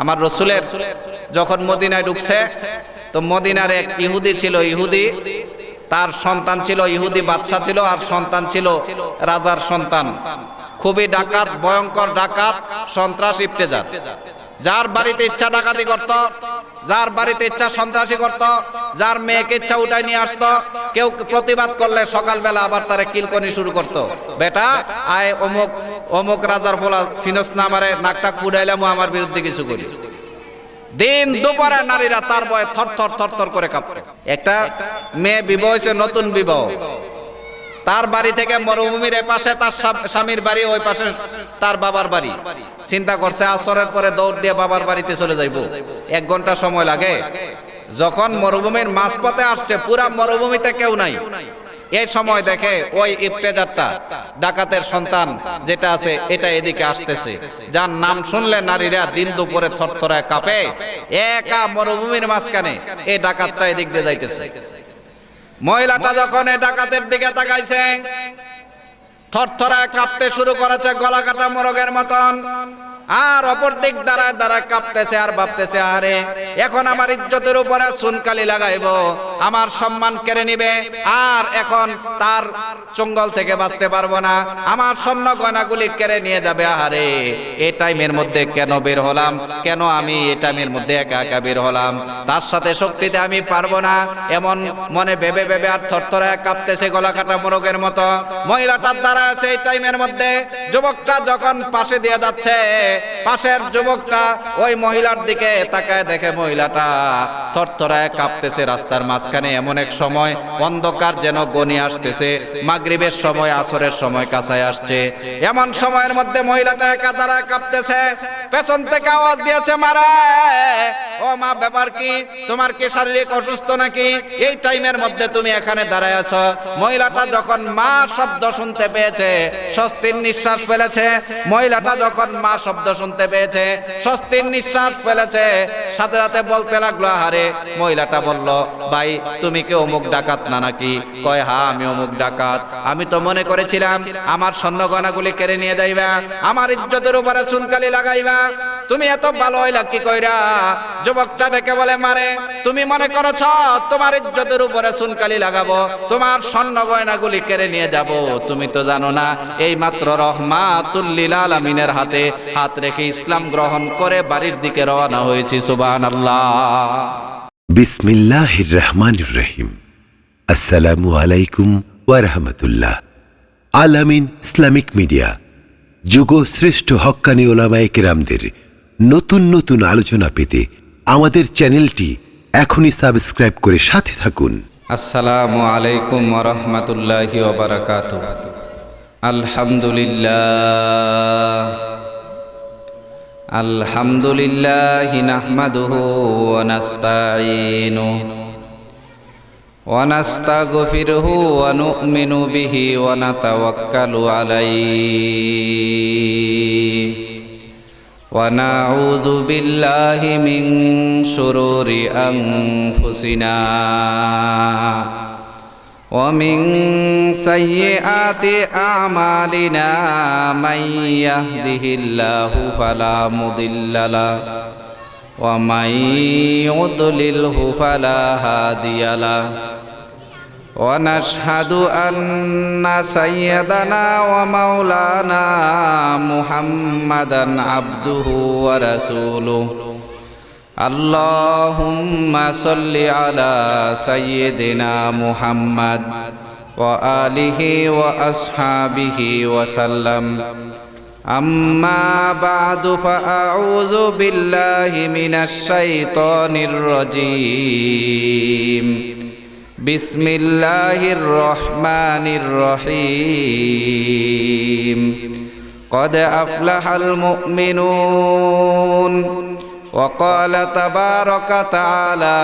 আমার রাসূলের যখন মদিনায় ঢুকছে, তো মদিনার এক ইহুদি ছিল, ইহুদি তার সন্তান ছিল, ইহুদি বাদশা ছিল, আর সন্তান ছিল রাজার সন্তান। খুবই ডাকাত, ভয়ঙ্কর ডাকাত, সন্ত্রাস, ইফতেজার। যার বাড়িতে ইচ্ছা ডাকাতি করত, যার বাড়িতে ইচ্ছা সন্ত্রাসী করত, যার মেয়েকে ইচ্ছা উঠাই নিয়ে আসতো। কেউ প্রতিবাদ করলে সকালবেলা আবার তারা কিলকনি শুরু করত, বেটা আয় অমুক অমুক রাজার বলা সিনস না আমারে, নাকটা কুড়াইলাম আমার বিরুদ্ধে কিছু করি। দিন দুপুরে নারীরা তার ভয়ে থরথর থরথর করে কাঁপত। একটা মেয়ে বিবাহ হয়েছে, নতুন বিবাহ, তার বাড়ি থেকে মরুভূমির পাশে তার স্বামীর বাড়ি, ওই পাশে তার বাবার বাড়ি। চিন্তা করছে আসরের পরে দৌড় দিয়ে বাবার বাড়িতে চলে যাইব, 1 ঘন্টা সময় লাগে। যখন মরুভূমির মাঝপথে আসছে, পুরা মরুভূমিতে কেউ নাই, এই সময় দেখে ওই ইফতেজারটা, ডাকাতের সন্তান যেটা আছে, এটা এদিকে আসতেছে। যার নাম শুনলে নারীরা দিন দুপুরে থরথরায় কাঁপে। একা মরুভূমির মাঝখানে এই ডাকাতটা এদিক দিয়ে যাইতেছে। মহিলাটা যখন এই ডাকাতের দিকে তাকাইছে, থরথরায় কাঁপতে শুরু করেছে, গলা কাটা মোরগের মতন। আর অপর দিক দাঁড়ায় দাঁড়ায় কাঁপতেছে আর ভাবতেছে, আরে এখন আমার ইজ্জতের উপরে চুনকালি লাগাইব, আমার সম্মান কেড়ে নিবে, আর এখন তার চঙ্গল থেকে বাঁচতে পারবো না, আমার স্বর্ণ গয়নাগুলি কেড়ে নিয়ে যাবে। আরে এই টাইমের মধ্যে কেন বের হলাম, কেন আমি এই টাইমের মধ্যে একা একা বের হলাম, তার সাথে শক্তিতে আমি পারবো না, এমন মনে ভেবে ভেবে আর থরথরায় কাঁপতেছে, গলা কাটা মোরগের মতো। মহিলাটার দ্বারা আছে এই টাইমের মধ্যে। যুবকটা যখন পাশে দিয়ে যাচ্ছে, পাশের যুবকটা ওই মহিলার দিকে তাকায়, দেখে মহিলাটা থরথরায় কাঁপতেছে রাস্তার মাঝখানে। এমন এক সময় অন্ধকার যেন ঘনিয়ে আসতেছে, মাগরিবের সময়, আসরের সময় কাছায় আসছে। এমন সময়ের মধ্যে মহিলাটা একা দাঁড়ায় কাঁপতেছে। পেছন থেকে আওয়াজ দিয়েছে, মারে ও মা, ব্যাপার কি, তোমার কি শারীরিক অসুস্থ নাকি? এই টাইমের মধ্যে তুমি এখানে দাঁড়ায় আছো। মহিলাটা যখন মা শব্দ শুনতে পেয়েছে, স্বস্তির নিঃশ্বাস ফেলেছে। মহিলাটা যখন মা শব্দ শুনতে পেয়েছে, স্বস্তির নিঃশ্বাস ফেলেছে, সাথে সাথে বলতে লাগলো, আরে মহিলাটা বলল, ভাই তুমি কি অমুক ডাকাত না নাকি? কয়, হ্যাঁ আমি অমুক ডাকাত। আমি তো মনে করেছিলাম আমার স্বর্ণ গয়নাগুলি কেড়ে নিয়ে যাইবা, আমার ইজ্জতের উপরে চুনকালি লাগাইবা, তুমি এত ভালো হইলা কি কইরা? যুবকটা ডেকে বলে, মারে তুমি মনে করেছ তোমার ইজ্জতের উপরে চুনকালি লাগাবো, তোমার স্বর্ণ গয়নাগুলি কেড়ে নিয়ে যাব? তুমি তো জানো না এই মাত্র রহমাতুল লিল আলামিনের হাতে হাত রেখে ইসলাম গ্রহণ করে বাড়ির দিকে রওনা হয়েছি। সুবহানাল্লাহ। বিসমিল্লাহির রহমানির রহিম। আসসালামু আলাইকুম ওয়া রাহমাতুল্লাহ। আলামিন ইসলামিক মিডিয়া যুগ শ্রেষ্ঠ হক্কানি ওলামায়ে কেরামদের নতুন নতুন আলোচনা পেতে আমাদের চ্যানেলটি এখনই সাবস্ক্রাইব করে সাথে থাকুন। আসসালামু আলাইকুম ওয়া রাহমাতুল্লাহি ওয়া বারাকাতুহু। আলহামদুলিল্লাহ আলহামদুলিল্লাহি নাহমাদুহু ওয়া নাস্তাঈনুহু ওয়া নাস্তাগফিরুহু ওয়া নু'মিনু বিহি ওয়া নাতাওয়াক্কালু আলাইহি ওয়া নাউযু বিল্লাহি মিন শুরুরি আনফুসিনা ওয়া মিন সাইয়্যাতি আমালিনা মান ইয়াহদিহিল্লাহু ফালা মুদিল্লা লাহু ওয়া মান ইউদ্লিলহু ফালা হাদিয়া লাহু ওয়া নাশহাদু আন্না সাইয়্যিদানা ওয়া মাওলানা মুহাম্মাদান আবদুহু ওয়া রাসূলুহু। আল্লাহুম্মা সাল্লি আলা সাইয়্যিদিনা মুহাম্মাদ ওয়া আলিহি ওয়া আসহাবিহি ওয়া সাল্লাম। আম্মা বা'দু ফাআউযু বিল্লাহি মিনাশ শাইতানির রাজীম। বিসমিল্লাহির রহমানির রহিম। قد أفلح المؤمنون وقال تبارك تعالى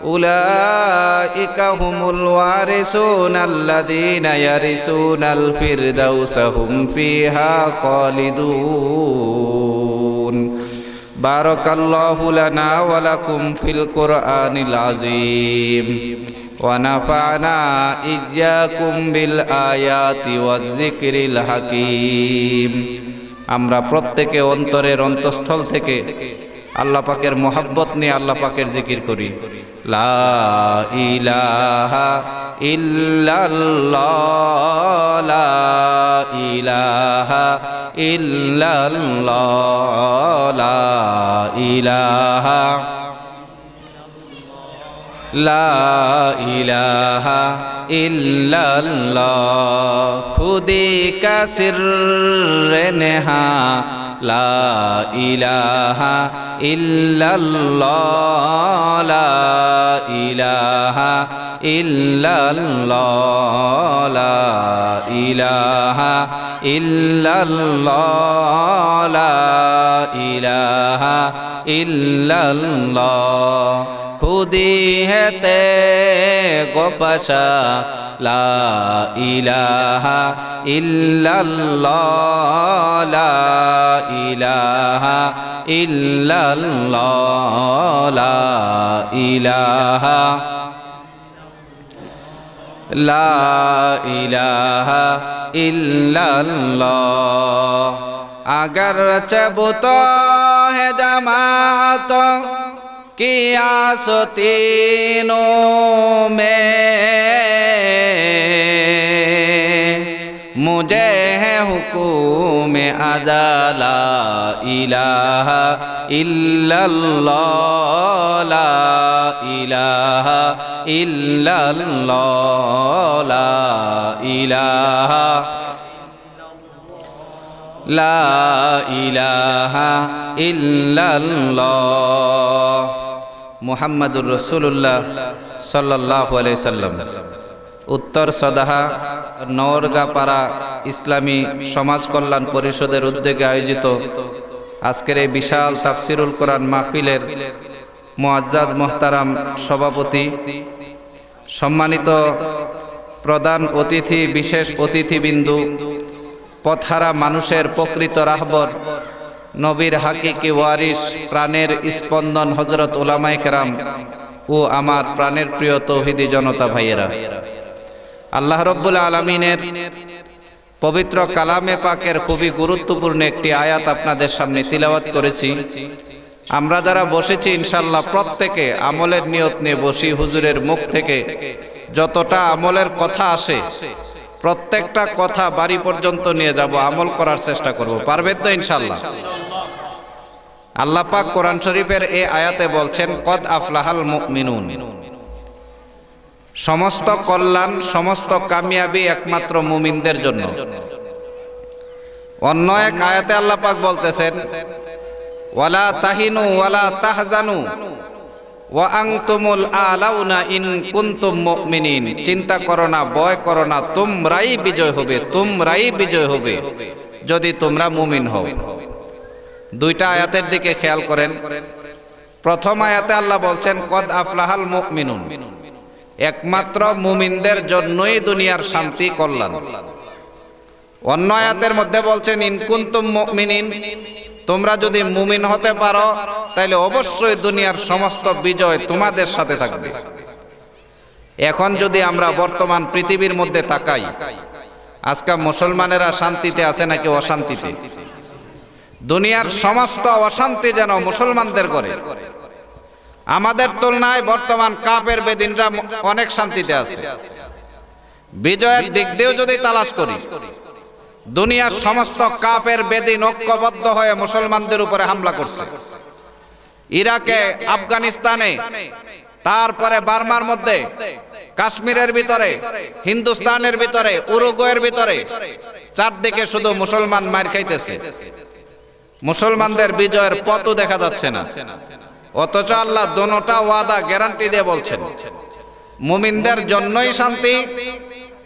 أولئك هم الوارثون الذين يرثون الفردوس هم فيها خالدون بارك الله لنا ولكم في القرآن العظيم ونفعنا إياكم بالآيات والذكر الحكيم। আমরা প্রত্যেকে অন্তরের অন্তঃস্থল থেকে আল্লাহ পাকের মোহাব্বত নিয়ে আল্লাহ পাকের জিকির করি। লা ইলাহা ইল্লাল্লাহ, লা ইলাহা ইল্লাল্লাহ, লা ইলাহা, লা ইলাহা ইল্লাল্লাহ, খুদি কা সিররে নেহা, লা ইলাহা ইল্লাল্লাহ, লা ইলাহা ইল্লাল্লাহ, লা ইলাহা ইল্লাল্লাহ, লা ইলাহা ইল্লাল্লাহ, খুদি হেতে গোপাশা, লা ইলাহা ইল্লাল্লাহ, লা ইলাহা ইল্লাল্লাহ, লা ইলাহা, লা ইলাহা ইল্লাল্লাহ। अगर चबुतो है जमात की आसो तीनों में, मुझे है हुकूम अदा, ला इलाहा इल्लल्लाह, ला इलाहा इल्लल्लाह, ला इलाहा, লা ইলাহা ইল্লাল্লাহ। মুহাম্মাদুর রাসূলুল্লাহ সাল্লাল্লাহু আলাইহি সাল্লাম। উত্তর সদাহা নওরগাপাড়া ইসলামী সমাজ কল্যাণ পরিষদের উদ্যোগে আয়োজিত আজকের এই বিশাল তাফসিরুল কোরআন মাহফিলের মুআজ্জাজ মুহতারাম সভাপতি, সম্মানিত প্রধান অতিথি, বিশেষ অতিথিবৃন্দু, পথহারা মানুষের প্রকৃত রাহবর, নবীর হাকিকি ওয়ারিস, প্রাণের স্পন্দন হযরত উলামায়ে কেরাম ও আমার প্রাণের প্রিয় তৌহিদি জনতা ভাইয়েরা, আল্লাহ রাব্বুল আলামিনের পবিত্র কালামে পাকের খুবই গুরুত্বপূর্ণ একটি আয়াত আপনাদের সামনে তিলাওয়াত করেছি। আমরা যারা বসেছি ইনশাআল্লাহ প্রত্যেকে আমলের নিয়ত নিয়ে বসি। হুজুরের মুখ থেকে যতটা আমলের কথা আসে প্রত্যেকটা কথা বাড়ি পর্যন্ত নিয়ে যাব, আমল করার চেষ্টা করব। পারবেন তো ইনশাআল্লাহ? আল্লাহ পাক কোরআন শরীফের এই আয়াতে বলছেন, কদ আফলাহাল মুমিনুন, সমস্ত কল্যাণ, সমস্ত কামিয়াবি একমাত্র মুমিনদের জন্য। অন্য এক আয়াতে আল্লাহ পাক বলতেছেন, ওয়ালা তাহিনু ওয়ালা তাহজানু ওয়া আনতুমুল আলাউনা ইন কুনতুম মুমিনিন, চিন্তা করো না, ভয় করো না, তোমরাই বিজয় হবে, তোমরাই বিজয় হবে যদি তোমরা মুমিন হও। দুইটা আয়াতের দিকে খেয়াল করেন। প্রথম আয়াতে আল্লাহ বলছেন কদ আফলাহাল মুমিনুন, একমাত্র মুমিনদের জন্যই দুনিয়ার শান্তি, কল্যাণ। অন্য আয়াতের মধ্যে বলছেন ইন কুনতুম মুমিনিন, তোমরা যদি মুমিন হতে পারো তাহলে অবশ্যই দুনিয়ার সমস্ত বিজয় তোমাদের সাথে থাকবে। এখন যদি আমরা বর্তমান পৃথিবীর মধ্যে তাকাই, আজকে মুসলমানেরা শান্তিতে আছে নাকি অশান্তিতে? দুনিয়ার সমস্ত অশান্তি যেন মুসলমানদের করে। আমাদের তুলনায় বর্তমান কাফের বেদিনরা অনেক শান্তিতে আছে। বিজয়ের দিক দিয়েও যদি তালাশ করি, দুনিয়ার সমস্ত কাফের বেদিন ঐক্যবদ্ধ হয়ে মুসলমানদের উপরে হামলা করছে। ইরাকে, আফগানিস্তানে, তারপরে বার্মার মধ্যে, কাশ্মীরের ভিতরে, হিন্দুস্তানের ভিতরে, উরুগুয়ের ভিতরে, চারদিকে শুধু মুসলমান মার খাইতেছে। মুসলমানদের বিজয়ের পথও দেখা যাচ্ছে না। অথচ আল্লাহ দোনোটা ওয়াদা গ্যারান্টি দিয়ে বলছেন মুমিনদের জন্যই শান্তি,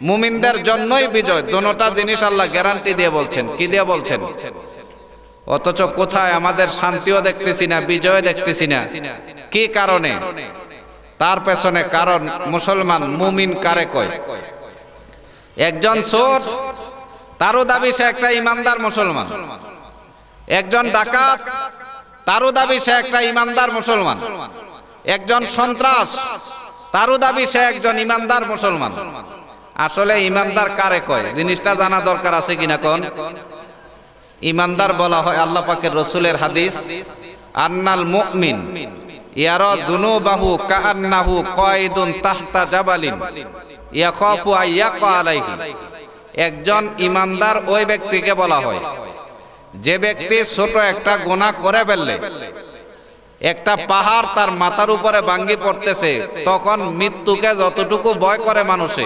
মুমিনদের জন্যই বিজয়। দোনোটা জিনিস আল্লাহ গ্যারান্টি দিয়ে বলছেন। কি দিয়ে বলছেন? অথচ কোথায় আমাদের শান্তিও দেখতেছি না, বিজয় দেখতেছি না। কি কারণে? তার পেছনে কারণ মুসলমান মুমিন কারে কয়? একজন চোর, তারও দাবি সে একটা ইমানদার মুসলমান। একজন ডাকাত, তারও দাবি সে একটা ইমানদার মুসলমান। একজন সন্ত্রাস, তারও দাবি সে একজন ইমানদার মুসলমান। আসলে ইমানদার কারে কয় জিনিসটা জানা দরকার আছে কিনা কোন? ইমানদার বলা হয় আল্লাহ পাকের রসুলের হাদিস, আন্নাল মুমিন ইয়ারা যুনুবাহু কাআন্নাহু কায়দুন তাহতা জাবালিন ইয়াখাফু আইয়াকা আলাইহি। একজন ইমানদার ওই ব্যক্তিকে বলা হয় যে ব্যক্তি ছোট একটা গুনাহ করে ফেললে একটা পাহাড় তার মাথার উপরে ভাঙ্গি পড়তেছে, তখন মৃত্যুকে যতটুকু ভয় করে মানুষে,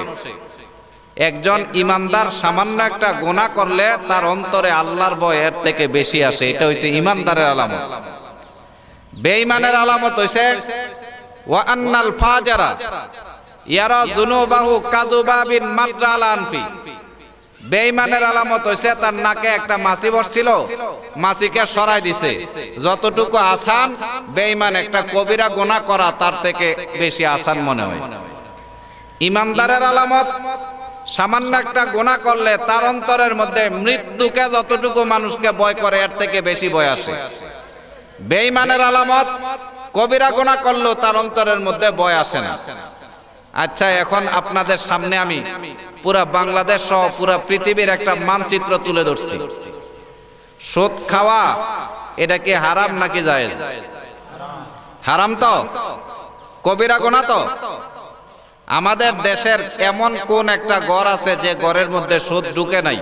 একজন ইমানদার সামান্য একটা গুনাহ করলে তার অন্তরে আল্লাহর ভয় এর থেকে বেশি আসে। এটা হইছে ইমানদারের আলামত। বেঈমানের আলামত হইছে ওয়া আন্নাল ফাজারা ইয়ারা যুনুবাহু কাযুবাবিন মাররা আলা আনফি। বেঈমানের আলামত হইছে তার নাকে একটা মাছি বসছিল, মাছিকে সরাই দিছে। যতটুকু আসান বেঈমান একটা কবিরা গুনাহ করা তার থেকে বেশি আসান মনে হয়। ইমানদারের আলামত সামান্য একটা গুনাহ করলে তার অন্তরের মধ্যে মৃত্যুকে যতটুকু মানুষকে ভয় করে এর থেকে বেশি ভয় আসে। বেঈমানের আলামত কবিরা গুনাহ করলেও তার অন্তরের মধ্যে ভয় আসে না। আচ্ছা, এখন আপনাদের সামনে আমি পুরা বাংলাদেশ সহ পুরা পৃথিবীর একটা মানচিত্র তুলে ধরছি। সুদ খাওয়া এটা কি হারাম নাকি জায়েজ? হারাম তো, কবিরা গুনাহ তো। আমাদের দেশের এমন কোন একটা ঘর আছে যে ঘরের মধ্যে সুদ ঢুকে নাই?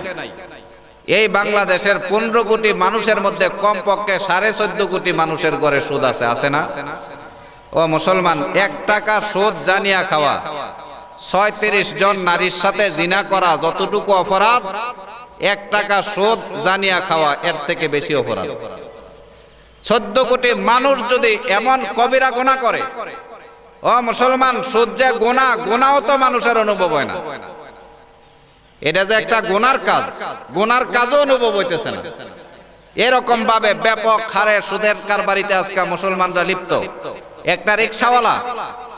এই বাংলাদেশের 15 কোটি মানুষের মধ্যে কমপক্ষে 14.5 কোটি মানুষের ঘরে সুদ আছে, আছে না? ও মুসলমান, 1 টাকা সুদ জানিয়া খাওয়া, 36 জন নারীর সাথে জিনা করা যতটুকু অপরাধ, 1 টাকা সুদ জানিয়া খাওয়া এর থেকে বেশি অপরাধ। 14 কোটি মানুষ যদি এমন কবিরা গুনাহ করে, ও মুসলমান, সুদ যে গুনাহ, গুনাহও তো মানুষের অনুভব হয় না। এটা যে একটা গুনার কাজ, গুনার কাজও অনুভব হইতেছে না। এরকম ভাবে ব্যাপক হারে সুদের কারবারিতে আজকে মুসলমানরা লিপ্ত। একটা রিকশাওয়ালা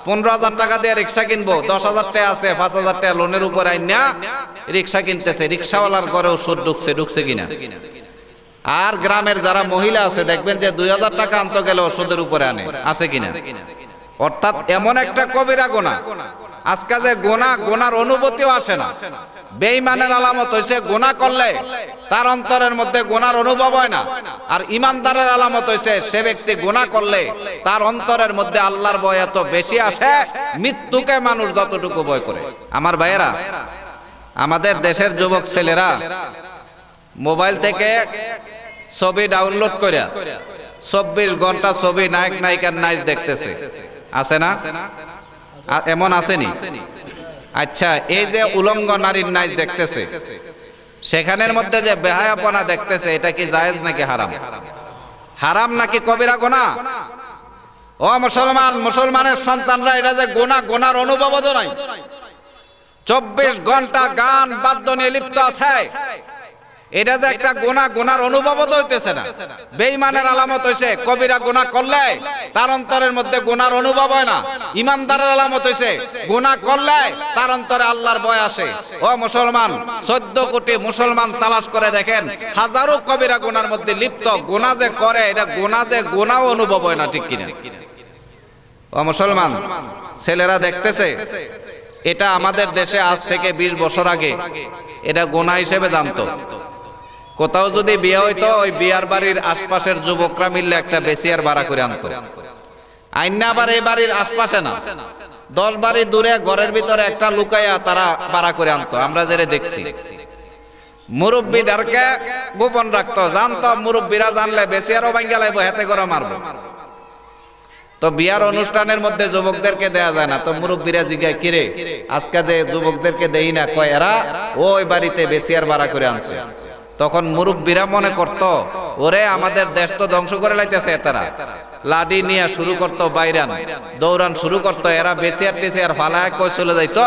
15,000 টাকা দিয়ে রিকশা কিনবো, 10,000 টাকা আছে, 5,000 টাকা লোনের উপর আইনা রিকশা কিনতেছে। রিকশাওয়ালার ঘরেও সুদ ঢুকছে কিনা? আর গ্রামের যারা মহিলা আছে দেখবেন যে 2,000 টাকা আনতে গেলেও সুদের উপরে আনে, আছে কিনা? অর্থাৎ এমন একটা কবিরা গুনাহ আজকে যে গুনার অনুভূতিও আসে না। বেঈমানের আলামত হইছে গুনাহ করলে তার অন্তরের মধ্যে গুনার অনুভব হয় না। আর ইমানদারের আলামত হইছে সে ব্যক্তি গুনাহ করলে তার অন্তরের মধ্যে আল্লাহর ভয় এত বেশি আসে, মৃত্যুকে মানুষ যতটুকু ভয় করে। আমার ভাইয়েরা, আমাদের দেশের যুবক ছেলেরা মোবাইল থেকে ছবি ডাউনলোড করে 24 ঘন্টা ছবি নায়ক নায়িকার নাচ দেখতেছে, আছে না? এমন আসেনি? আচ্ছা, এই যে উলঙ্গ নারীর নাচ দেখতেছে, সেখানের মধ্যে যে বেহায়াপনা দেখতেছে, এটা কি জায়েজ নাকি হারাম? হারাম নাকি কবিরা গুনাহ? ও মুসলমান, মুসলমানের সন্তানরা এটা যে গুনাহ, গুনার অনুভবও নাই। 24 ঘন্টা গান বাদ্য নিয়ে লিপ্ত আছে, এটা যে একটা গুনাহ, গুনার অনুভবও হইতেছে না। বেঈমানের আলামত হইছে কবিরা গুনাহ করলে তার অন্তরের মধ্যে গুনার অনুভব হয় না। ইমানদারের আলামত হইছে গুনাহ করলে তার অন্তরে আল্লাহর ভয় আসে। ও মুসলমান, 14 কোটি মুসলমান তালাশ করে দেখেন, হাজারো কবিরা গুনার মধ্যে লিপ্ত। গুনাহ যে করে, এটা গুনাহ যে গুনাহ অনুভব হয় না, ঠিক কিনা? ও মুসলমান, ছেলেরা দেখতেছে, এটা আমাদের দেশে আজ থেকে 20 বছর আগে এটা গুনাহ হিসেবে জানতো। কোথাও যদি বিয়ে হইতো, ওই বিয়ার বাড়ির আশপাশের যুবকরা মিললে একটা বেসিয়ার ভাড়া করে আনতো। আইনা আবার এই বাড়ির আশপাশে না, 10 বাড়ি দূরে ঘরের ভিতরে একটা লুকাইয়া তারা ভাড়া করে আনতো। আমরা যেটা দেখছি, মুরব্বীদেরকে গোপন রাখতো, জানতো মুরব্বীরা জানলে বেসিয়ারও ভাঙ্গা লাইব, হাতে করে মারবো। তো বিয়ার অনুষ্ঠানের মধ্যে যুবকদেরকে দেয়া যায় না, তো মুরব্বীরা জিজ্ঞাসা, কিরে আজকে যে যুবকদেরকে দেই না? কয় এরা ওই বাড়িতে বেসিয়ার ভাড়া করে আনছে। তখন মুরব্বীরা মনে করত, ওরে আমাদের দেশ তো ধ্বংস করে লাইতেছে তারা। লাডি নিয়ে শুরু করতো বাইরান, দৌড়ান শুরু করতো। এরা বেসিয়ার টেসিয়ার ফালায় কই চলে যাইতো।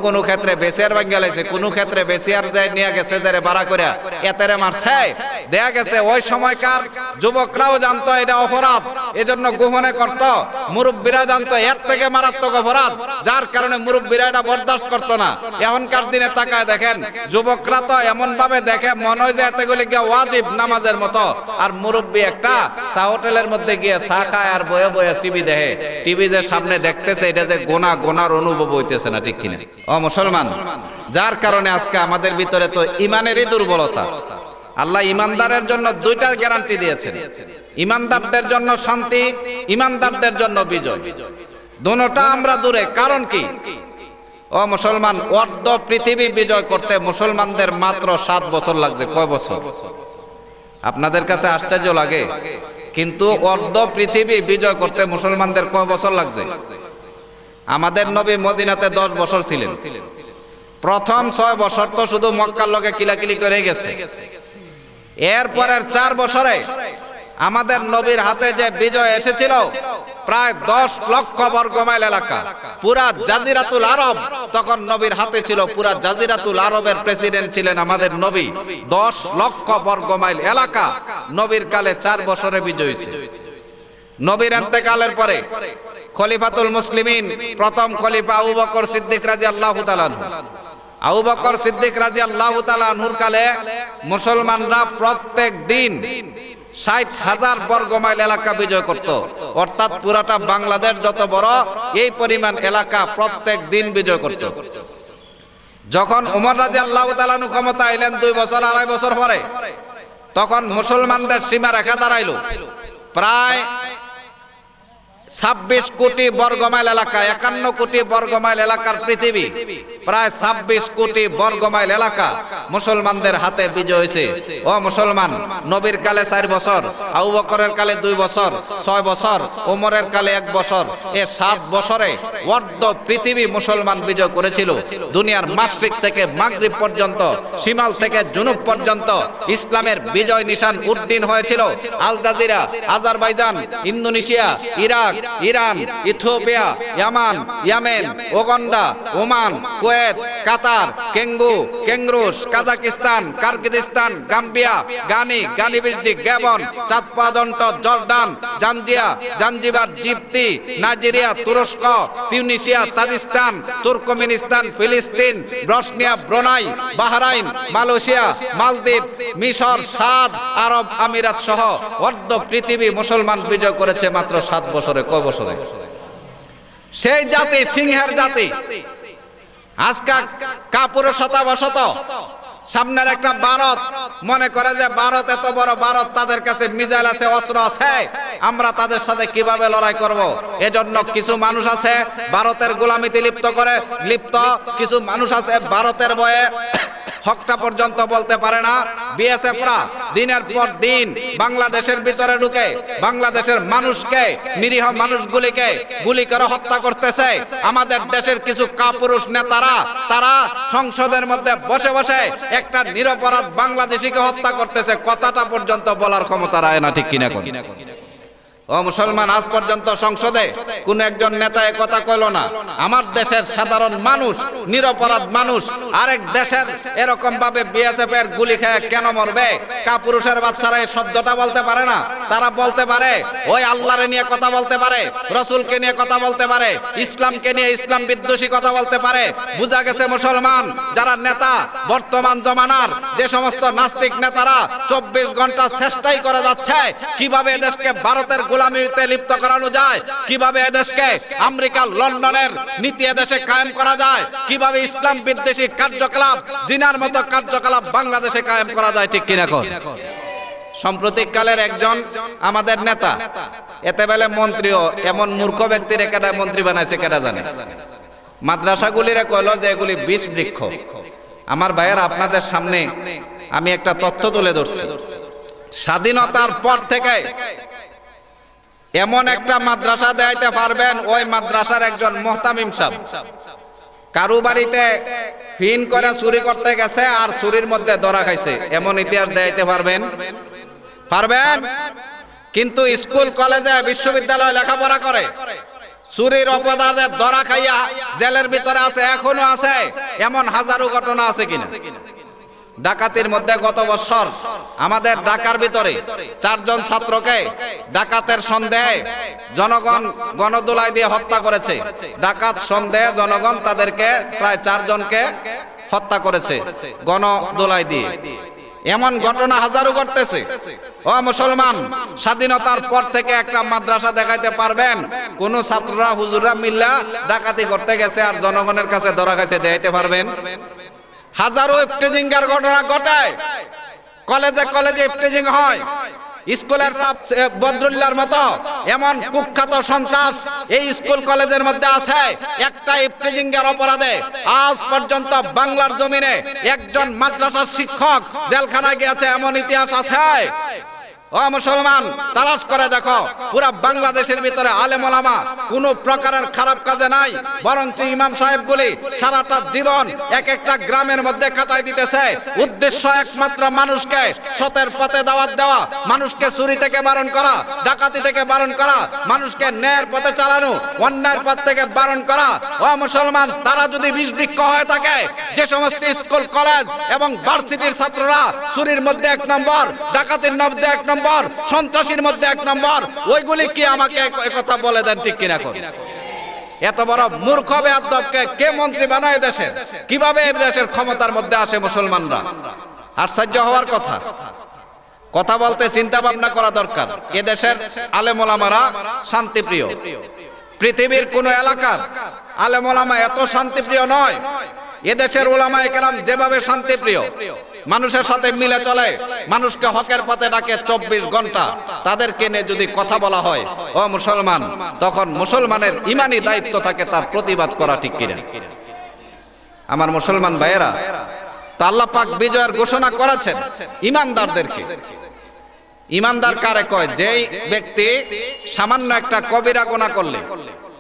কোনো ক্ষেত্রে বেসিয়ার ভাঙ্গা লাইছে, কোনো ক্ষেত্রে বেসিয়ার যাই নিয়ে গেছে যারে ভাড়া করে এতেরে মারছে। দেখা গেছে ওই সময়কার যুবকরাও জানতো এটা অপরাধ, এজন্য গোপনে করত। মুরব্বীরা জানতো এর থেকে মারাত্মক অপরাধ, যার কারণে মুরব্বীরা এটা বরদাস্ত করতো না। এখনকার দিনে তাকায় দেখেন, যুবকরা তো এমন ভাবে দেখে মনে হয় যে এতগুলি গিয়ে ওয়াজিব নামাজের মতো। আর মুরব্বী একটা চা হোটেলের মধ্যে গিয়ে চা খায় আর বয়ে বয়ে টিভি দেখে। টিভি যে সামনে দেখতেছে, এটা যে গুনার অনুভব হইতেছে না, ঠিক কিনা? ও মুসলমান, যার কারণে আজকে আমাদের ভিতরে তো ইমানেরই দুর্বলতা। আল্লাহ ইমানদারের জন্য দুইটা গ্যারান্টি দিয়েছেন, ইমানদারদের জন্য শান্তি, ইমানদারদের জন্য বিজয়। দুটোটা আমরা দূরে। কারণ কি? ও মুসলমান, অর্ধ পৃথিবী বিজয় করতে মুসলমানদের মাত্র 7 বছর লাগছে। কয় বছর? আপনাদের কাছে আশ্চর্য লাগে, কিন্তু অর্ধ পৃথিবী বিজয় করতে মুসলমানদের কয় বছর লাগছে? আমাদের নবী মদিনাতে 10 বছর ছিলেন। প্রথম 6 বছর তো শুধু মক্কার লগে কিলাকিলি করে গেছে। এরপরের 4 বছরে আমাদের নবীর হাতে যে বিজয় এসেছিল, প্রায় 10 লক্ষ বর্গমাইল এলাকা, পুরা জাজিরাতুল আরব তখন নবীর হাতে ছিল। পুরা জাজিরাতুল আরবের প্রেসিডেন্ট ছিলেন আমাদের নবী। 10 লক্ষ বর্গমাইল এলাকা নবীর কালে 4 বছরে বিজয় হয়েছে। নবীর ইন্তেকালের পরে খলিফাতুল মুসলিমিন প্রথম খলিফা আবু বকর সিদ্দিক রাদিয়াল্লাহু তাআলা আনহু, আবু বকর সিদ্দিক রাদিয়াল্লাহু তাআলা আনহুর কালে মুসলমানরা প্রত্যেক দিন 60,000 বর্গমাইল এলাকা বিজয় করত। অর্থাৎ পুরাটা বাংলাদেশ যত বড়, এই পরিমাণ এলাকা প্রত্যেক দিন বিজয় করত। যখন ওমর রাদিয়াল্লাহু তাআলা আনহু ক্ষমতা আইলেন 2 বছর 2.5 বছর পরে, তখন মুসলমানদের সীমা রেখা দাঁড়াইল প্রায় 26 কোটি বর্গমাইল এলাকা। 51 কোটি বর্গমাইল এলাকার পৃথিবী, প্রায় 26 কোটি বর্গমাইল এলাকা মুসলমানদের হাতে বিজয় হয়েছে। ও মুসলমান, নবীর কালে 4 বছর, আবু বকরের কালে 2 বছর, 6 বছর, ওমরের কালে 1 বছর, এ 7 বছরে অর্ধ পৃথিবী মুসলমান বিজয় করেছিল। দুনিয়ার মাশরিক থেকে মাগরিব পর্যন্ত, শিমাল থেকে জুনুব পর্যন্ত ইসলামের বিজয় নিশান উড্ডীন হয়েছিল। Al Jazeera, Azerbaijan, Indonesia, Iraq, Iran, Ethiopia, ইয়ামান, Yemen, Uganda, Oman, Kuwait, Qatar, কেঙ্গুরুস, কাজাকিস্তান, কার্গিজিস্তান, গাম্বিয়া, গানি বিজলি, গ্যাবন, চাঁদপাদন্ট, জর্ডান, জাঞ্জিবার, জিবতি, নাইজেরিয়া, তুরস্ক, তিউনিসিয়া, তাজিস্তান, তুর্কমেনিস্তান, ফিলিস্তিন, বসনিয়া, ব্রুনাই, বাহরাইন, মালয়েশিয়া, মালদ্বীপ, মিশর, 7 আরব আমিরাত সহ অর্ধ পৃথিবী মুসলমান বিজয় করেছে মাত্র 7 বছরে। কয় বছরে? সেই জাতি, সিংহের জাতি, আজকে কাপুরুষতা বশত সামনের একটা ভারত মনে করে যে ভারত এত বড়, ভারত তাদের কাছে মিসাইল আছে, অস্ত্র আছে, আমরা তাদের সাথে কিভাবে লড়াই করব। এজন্য কিছু মানুষ আছে ভারতের গোলামিতে লিপ্ত, কিছু মানুষ আছে ভারতের ভয়ে হকটা পর্যন্ত বলতে পারে না। বিএসএফরা দিনের পর দিন বাংলাদেশের ভিতরে ঢুকে বাংলাদেশের মানুষকে, নিরীহ মানুষগুলিকে গুলি করে হত্যা করতেছে। আমাদের দেশের কিছু কাপুরুষ নেতারা, তারা সংসদের মধ্যে বসে বসে একটা নিরপরাধ বাংলাদেশিকে হত্যা করতেছে। কথাটা পর্যন্ত বলার ক্ষমতা রায় না, ঠিক কিনা? ও মুসলমান, আজ পর্যন্ত সংসদে কোন একজন নেতা এ কথা কইল না। আমার দেশের সাধারণ মানুষ, নিরপরাধ মানুষ আরেক দেশের এরকম ভাবে বিএসএফ এর গুলি খেয়ে কেন মরবে? কাপুরুষের বাচ্চারা এই শব্দটা বলতে পারে না। তারা বলতে পারে, ওই আল্লাহরে নিয়ে কথা বলতে পারে, রসুলকে নিয়ে কথা বলতে পারে, ইসলামকে নিয়ে ইসলাম বিদ্বেষী কথা বলতে পারে। বুঝা গেছে মুসলমান, যারা নেতা বর্তমান জমানার, যে সমস্ত নাস্তিক নেতারা 24 ঘন্টা চেষ্টাই করে যাচ্ছে কিভাবে এদেশকে ভারতের গোলামিতে লিপ্ত করানো যায়, কিভাবে এদেশকে আমেরিকা, লন্ডনের নীতি এদেশে কায়েম করা যায়, কিভাবে ইসলাম বিদ্বেষী কার্যকলাপ, জিনার মতো কার্যকলাপ বাংলাদেশে কায়েম করা যায়, ঠিক কিনা? সাম্প্রতিককালের একজন আমাদের নেতা, এতে বেলে মন্ত্রীও, এমন মূর্খ ব্যক্তির একটা মন্ত্রী বানাইছে কেটা জানে? মাদ্রাসাগুলিরে কইল যে এগুলি বিষ বৃক্ষ। আমার ভাইয়ের, আপনাদের সামনে আমি একটা তথ্য তুলে ধরছি। স্বাধীনতার পর থেকে এমন একটা মাদ্রাসা দেখাইতে পারবেন, ওই মাদ্রাসার একজন মুহতামিম সাহেব কারু বাড়িতে ফিন করে চুরি করতে গেছে আর চুরির মধ্যে ধরা খাইছে, এমন ইতিহাস দেখাইতে পারবেন? কিন্তু স্কুল, কলেজে, বিশ্ববিদ্যালয়ে লেখাপড়া করে চুরির অপরাধে ধরা খাইয়া জেলের ভিতরে আছে, এখনো আছে। এমন হাজারো ঘটনা আছে কিনা? ডাকাতির মধ্যে গত বছর আমাদের ঢাকার ভিতরে 4 জন ছাত্রকে ডাকাতের সন্দেহে জনগণ গণদোলাই দিয়ে হত্যা করেছে। ডাকাত সন্দেহে জনগণ তাদেরকে প্রায় 4 জনকে হত্যা করেছে গণদোলাই দিয়ে। এমন ঘটনা হাজারো ঘটতেছে। ও মুসলমান, স্বাধীনতার পর থেকে একটা মাদ্রাসা দেখাইতে পারবেন কোন ছাত্ররা, হুজুররা মিল্লা ডাকাতি করতে গেছে আর জনগণের কাছে ধরা গেছে, দেখাইতে পারবেন? হাজারো ইফটিজিংয়ের ঘটনা ঘটায় কলেজে কলেজে ইফটিজিং হয়, স্কুলের বদরুল্লাহর মতো এমন কুখ্যাত সন্ত্রাস এই স্কুল কলেজের মধ্যে আছে। একটা ইফটিজিং এর অপরাধে আজ পর্যন্ত বাংলার জমিনে একজন মাদ্রাসার শিক্ষক জেলখানায় গিয়েছে, এমন ইতিহাস আছে। ও মুসলমান, তালাশ করে দেখো, পুরা বাংলাদেশের ভিতরে আলেম ওলামা কোনো প্রকারের খারাপ কাজে নাই, বরঞ্চ ইমাম সাহেবগুলি সারাটা জীবন এক একটা গ্রামের মধ্যে কাটাই দিতেছে। উদ্দেশ্য একমাত্র মানুষকে সতের পথে দাওয়াত দেওয়া, মানুষকে চুরি থেকে বারণ করা, ডাকাতি থেকে বারণ করা, মানুষকে ন্যায়ের পথে চালানো, অন্যায়ের পথ থেকে বারণ করা। ও মুসলমান, তারা যদি বিষবৃক্ষ হয়ে থাকে, যে সমস্ত স্কুল কলেজ এবং ভার্সিটির ছাত্ররা চুরির মধ্যে 1 নম্বর, ডাকাতির মধ্যে 1 নম্বর, সন্ত্রাসীর মধ্যে 1 নম্বর, ওইগুলি কি আমাকে একথা বলে দেন ঠিক কিনা? এত বড় মূর্খ বেয়াদবকে কে মন্ত্রী বানায় দেশে? কিভাবে এই দেশের ক্ষমতার মধ্যে আসে মুসলমানরা? আশ্চর্য হওয়ার কথা। কথা বলতে চিন্তা ভাবনা করা দরকার। এ দেশের আলেম ওলামারা শান্তিপ্রিয়। পৃথিবীর কোন এলাকার আলেম ওলামা এত শান্তিপ্রিয় নয়। এদেশের ওলামায়ে কেরাম যেভাবে শান্তিপ্রিয়, মানুষের সাথে মিলে চলে, মানুষকে হকের পথে ডাকে 24 ঘন্টা, তাদেরকে নিয়ে যদি কথা বলা হয়, ও মুসলমান, তখন মুসলমানের ইমানি দায়িত্ব থাকে তার প্রতিবাদ করা, ঠিক কিনা? আমার মুসলমান ভাইয়েরা, তা আল্লাহ পাক বিজয়ের ঘোষণা করেছেন ইমানদারদেরকে। ইমানদার কারে কয়? যেই ব্যক্তি সামান্য একটা কবিরা গুনাহ করলে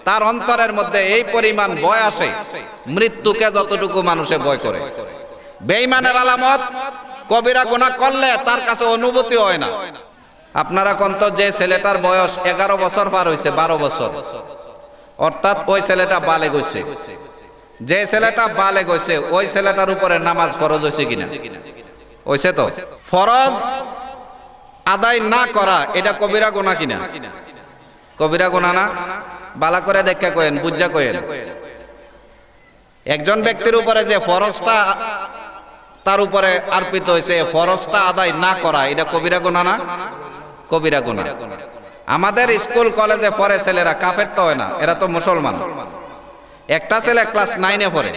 তার অন্তরের মধ্যে এই পরিমাণ ভয় আসে, মৃত্যুকে যতটুকু মানুষে ভয় করে। বেঈমানের আলামত, কবিরা গুনাহ করলে তার কাছে অনুভূতি হয় না। আপনারা কোন তো, যে ছেলেটার বয়স 11 বছর পার হইছে, 12 বছর, অর্থাৎ ওই ছেলেটা বালেগ হইছে। যে ছেলেটা বালেগ হইছে, ওই ছেলেটার উপরে নামাজ ফরজ হইছে কিনা? হইছে তো। ফরজ আদায় না করা এটা কবিরা গুনাহ কিনা? কবিরা গুনাহ না? বালা করে দেখা কয়েন, বুঝা কয়েন। একজন ব্যক্তির উপরে যে ফরজটা তার উপরে আরোপিত হয়েছে, ফরজটা আদায় না করা এটা কবিরা গুনাহ না? কবিরা গুনাহ। আমাদের স্কুল কলেজে পড়ে ছেলেরা, কাফের তো হয় না, এরা তো মুসলমান। একটা ছেলে ক্লাস 9-এ পড়ে,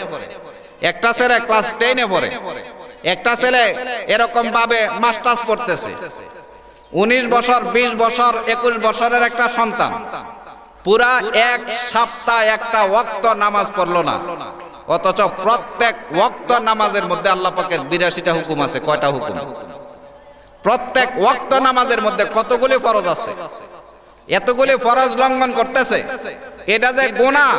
একটা ছেলে ক্লাস 10-এ পড়ে, একটা ছেলে এরকম ভাবে মাস্টার্স পড়তেছে। 19 বছর, 20 বছর, 21 বছরের একটা সন্তান পুরা 1 সপ্তাহ একটা ওয়াক্ত নামাজ পড়লো না, অথচ প্রত্যেক ওয়াক্ত নামাজের মধ্যে আল্লাহ পাকের 82টা হুকুম আছে। কয়টা হুকুম? প্রত্যেক ওয়াক্ত নামাজের মধ্যে কতগুলি ফরজ আছে? এতগুলি ফরজ লঙ্ঘন করতেছে, এটা যে গুনাহ।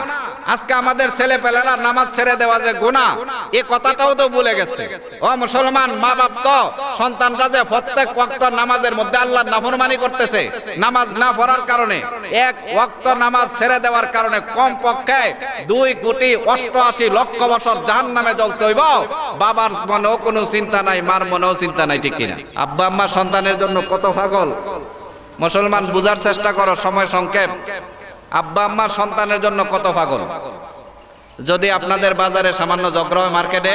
আজকে আমাদের ছেলেপেলেরা নামাজ ছেড়ে দেওয়া যে গুনাহ, এই কথাটাও তো ভুলে গেছে। ও মুসলমান, মা বাপ তো সন্তানরা যে প্রত্যেক ওয়াক্ত নামাজের মধ্যে আল্লাহর নাফরমানি করতেছে, নামাজ না পড়ার কারণে, 1 ওয়াক্ত নামাজ ছেড়ে দেওয়ার কারণে কমপক্ষে 2,88,00,000 বছর জাহান্নামে জ্বলতে হইব। বাবার মনেও কোনো চিন্তা নাই, মার মনেও চিন্তা নাই, ঠিক কিনা? আব্বা আম্মা সন্তানের জন্য কত পাগল। মুসলমান, বুঝার চেষ্টা করো, সময় সংক্ষেপ। আব্বা আম্মা সন্তানের জন্য কত পাগল। যদি আপনাদের বাজারে সামান্য ঝগড়া হয় মার্কেটে,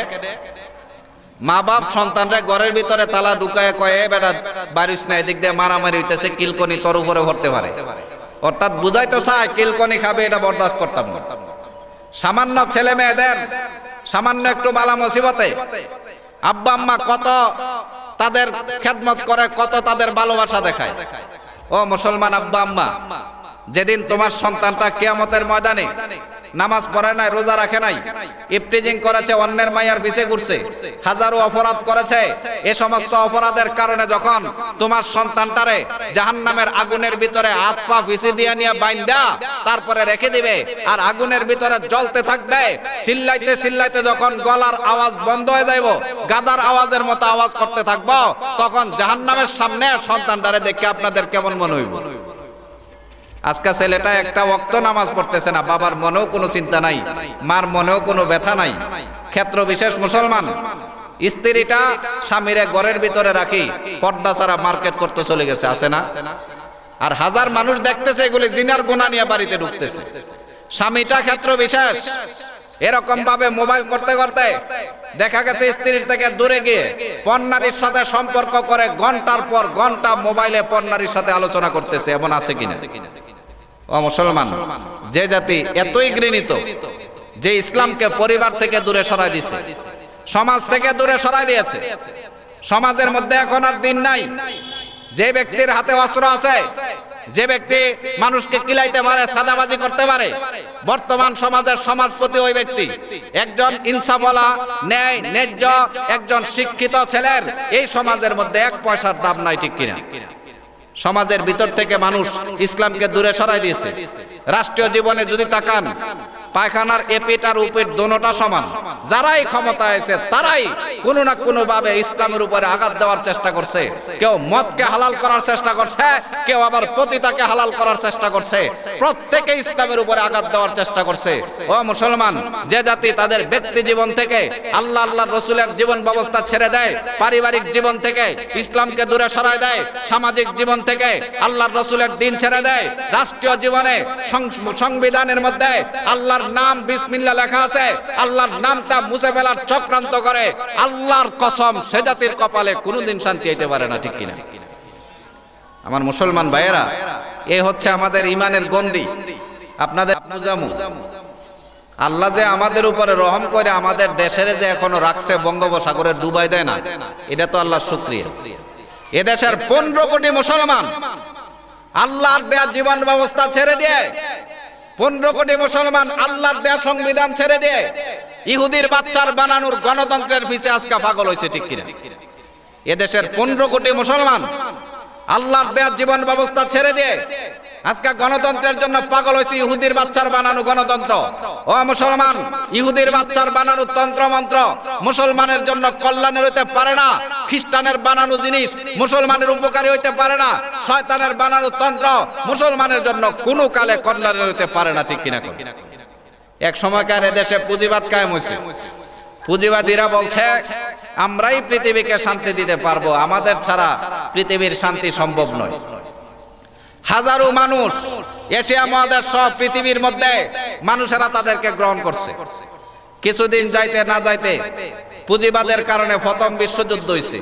মা বাপ সন্তানরা ঘরের ভিতরে তালা ঢুকায় কয়ে, বেটা বাড়িস না, এদিক দিয়ে মারামারি হইতেছে, কিলকনি তোর উপরে ভরতে পারে। অর্থাৎ বুঝাই তো চায় কিলকনি খাবে, এটা বরদাস্ত করতাম না। সামান্য ছেলে মেয়েদের সামান্য একটু বালা মুসিবতে আব্বা আম্মা কত তাদের খেদমত করে, কত তাদের ভালোবাসা দেখায়। ও মুসলমান আব্বা আম্মা, যেদিন তোমার সন্তানটা কিয়ামতের ময়দানে নামাজ পড়ে নাই, রোজা রাখে নাই, ইফটিজিং করেছে, অন্যের মায়ের পিছে ঘুরছে, হাজারো অপরাধ করেছে, এ সমস্ত অপরাধের কারণে যখন তোমার সন্তানটারে জাহান্নামের আগুনের ভিতরে হাত পা পিছে দিয়ে নিয়ে বাইন্ধা তারপরে রেখে দিবে, আর আগুনের ভিতরে জ্বলতে থাকবে, চিল্লাইতে চিল্লাইতে যখন গলার আওয়াজ বন্ধ হয়ে যাইব, গাদার আওয়াজের মতো আওয়াজ করতে থাকবো, তখন জাহান্নামের সামনে সন্তানটারে দেখে আপনাদের কেমন মনে হইব? আজকে ছেলেটা একটা ওয়াক্ত নামাজ পড়তেছে না, বাবার মনেও কোনো চিন্তা নাই, মার মনেও কোনো ব্যথা নাই। ক্ষেত্র বিশেষ মুসলমান, স্ত্রীটা স্বামীরে ঘরের ভিতরে রাখি পর্দা ছাড়া মার্কেট করতে চলে গেছে, আছে না? আর হাজার মানুষ দেখতেছে এগুলি জিনার গুনাহ নিয়ে বাড়িতে ঢুকতেছে। স্বামীটা ক্ষেত্র বিশেষ, এরকম ভাবে মোবাইল করতে করতে দেখা গেছে স্ত্রীর থেকে দূরে গিয়ে পণ্যারীর সাথে সম্পর্ক করে ঘন্টার পর ঘন্টা মোবাইলে পণ্যারীর সাথে আলোচনা করতেছে, এমন আছে কিনা? ও মুসলমান, যে জাতি এতই ঘৃণিত যে ইসলামকে পরিবার থেকে দূরে সরাই দিয়েছে, সমাজ থেকে দূরে সরাই দিয়েছে, সমাজের মধ্যে এখন আর দিন নাই। যে ব্যক্তির হাতে অস্ত্র আছে, যে ব্যক্তি মানুষকে কিলাইতে পারে, সাদাবাজি করতে পারে, বর্তমান সমাজের সমাজপতি ওই ব্যক্তি। একজন ইনসাফওয়ালা, ন্যায় ন্যায্য একজন শিক্ষিত ছেলের এই সমাজের মধ্যে এক পয়সার দাম নাই, ঠিক কিনা? সমাজের ভিতর থেকে মানুষ ইসলামকে দূরে সরাই দিয়েছে। রাষ্ট্রীয় জীবনে যদি তাকান, পায়খানার এপিট আর উপিট দোনোটা সমান। যারাই ক্ষমতা আছে তারাই কোনো না কোনো ভাবে ইসলামের উপরে আঘাত দেওয়ার চেষ্টা করছে। কেউ মদকে হালাল করার চেষ্টা করছে, কেউ আবার পতিতাকে হালাল করার চেষ্টা করছে। প্রত্যেকে ইসলামের উপরে আঘাত দেওয়ার চেষ্টা করছে। ও মুসলমান, যে জাতি তাদের ব্যক্তি জীবন থেকে আল্লাহ আল্লাহ রসুলের জীবন ব্যবস্থা ছেড়ে দেয়, পারিবারিক জীবন থেকে ইসলামকে দূরে সরায় দেয়, সামাজিক জীবন থেকে আল্লাহর রসুলের দিন ছেড়ে দেয়, রাষ্ট্রীয় জীবনে সংবিধানের মধ্যে আল্লাহর নাম বিসমিল্লাহ লেখা আছে, আল্লাহর নামটা মুছে ফেলার চক্রান্ত করে, আল্লাহর কসম সে জাতির কপালে কোনোদিন শান্তি হইতে পারে না, ঠিক কিনা? আমার মুসলমান ভাইয়েরা, এ হচ্ছে আমাদের ইমানের গন্ডি। আপনাদের আল্লাহ যে আমাদের উপরে রহম করে আমাদের দেশের যে এখনো রাখছে বঙ্গোপসাগরে ডুবাই দেয় না, এটা তো আল্লাহর শুকরিয়া। এদেশের 15 কোটি মুসলমান আল্লাহর দেয়া জীবন ব্যবস্থা ছেড়ে দিয়ে, 15 কোটি মুসলমান আল্লাহর দেয়া সংবিধান ছেড়ে দিয়ে ইহুদির বাচ্চার বানানোর গণতন্ত্রের পিছে আজকে পাগল হয়েছে, ঠিক কিনা? এদেশের 15 কোটি মুসলমান আল্লাহর দেয়া জীবন ব্যবস্থা ছেড়ে দিয়ে আজকে গণতন্ত্রের জন্য পাগল হয়েছে। ইহুদির বাচ্চার বানানো গণতন্ত্র। ও মুসলমান, ইহুদির বাচ্চার বানানো তন্ত্র মন্ত্র মুসলমানের জন্য কল্যাণের হইতে পারে না। খ্রিস্টানের বানানো জিনিস মুসলমানের উপকারী হইতে পারে না। শয়তানের বানানো তন্ত্র মুসলমানের জন্য কোনো কালে কল্যাণের হইতে পারে না, ঠিক কিনা? এক সময়কার এদেশে পুঁজিবাদ কায়েম হয়েছে। পুঁজিবাদীরা বলছে আমরাই পৃথিবীকে শান্তি দিতে পারবো, আমাদের ছাড়া পৃথিবীর শান্তি সম্ভব নয়। হাজারো মানুষ এশিয়া মহাদেশ সহ পৃথিবীর মধ্যে মানুষেরা তাদেরকে গ্রহণ করছে। কিছুদিন যাইতে না যাইতে পুঁজিবাদের কারণে প্রথম বিশ্বযুদ্ধ হয়েছে।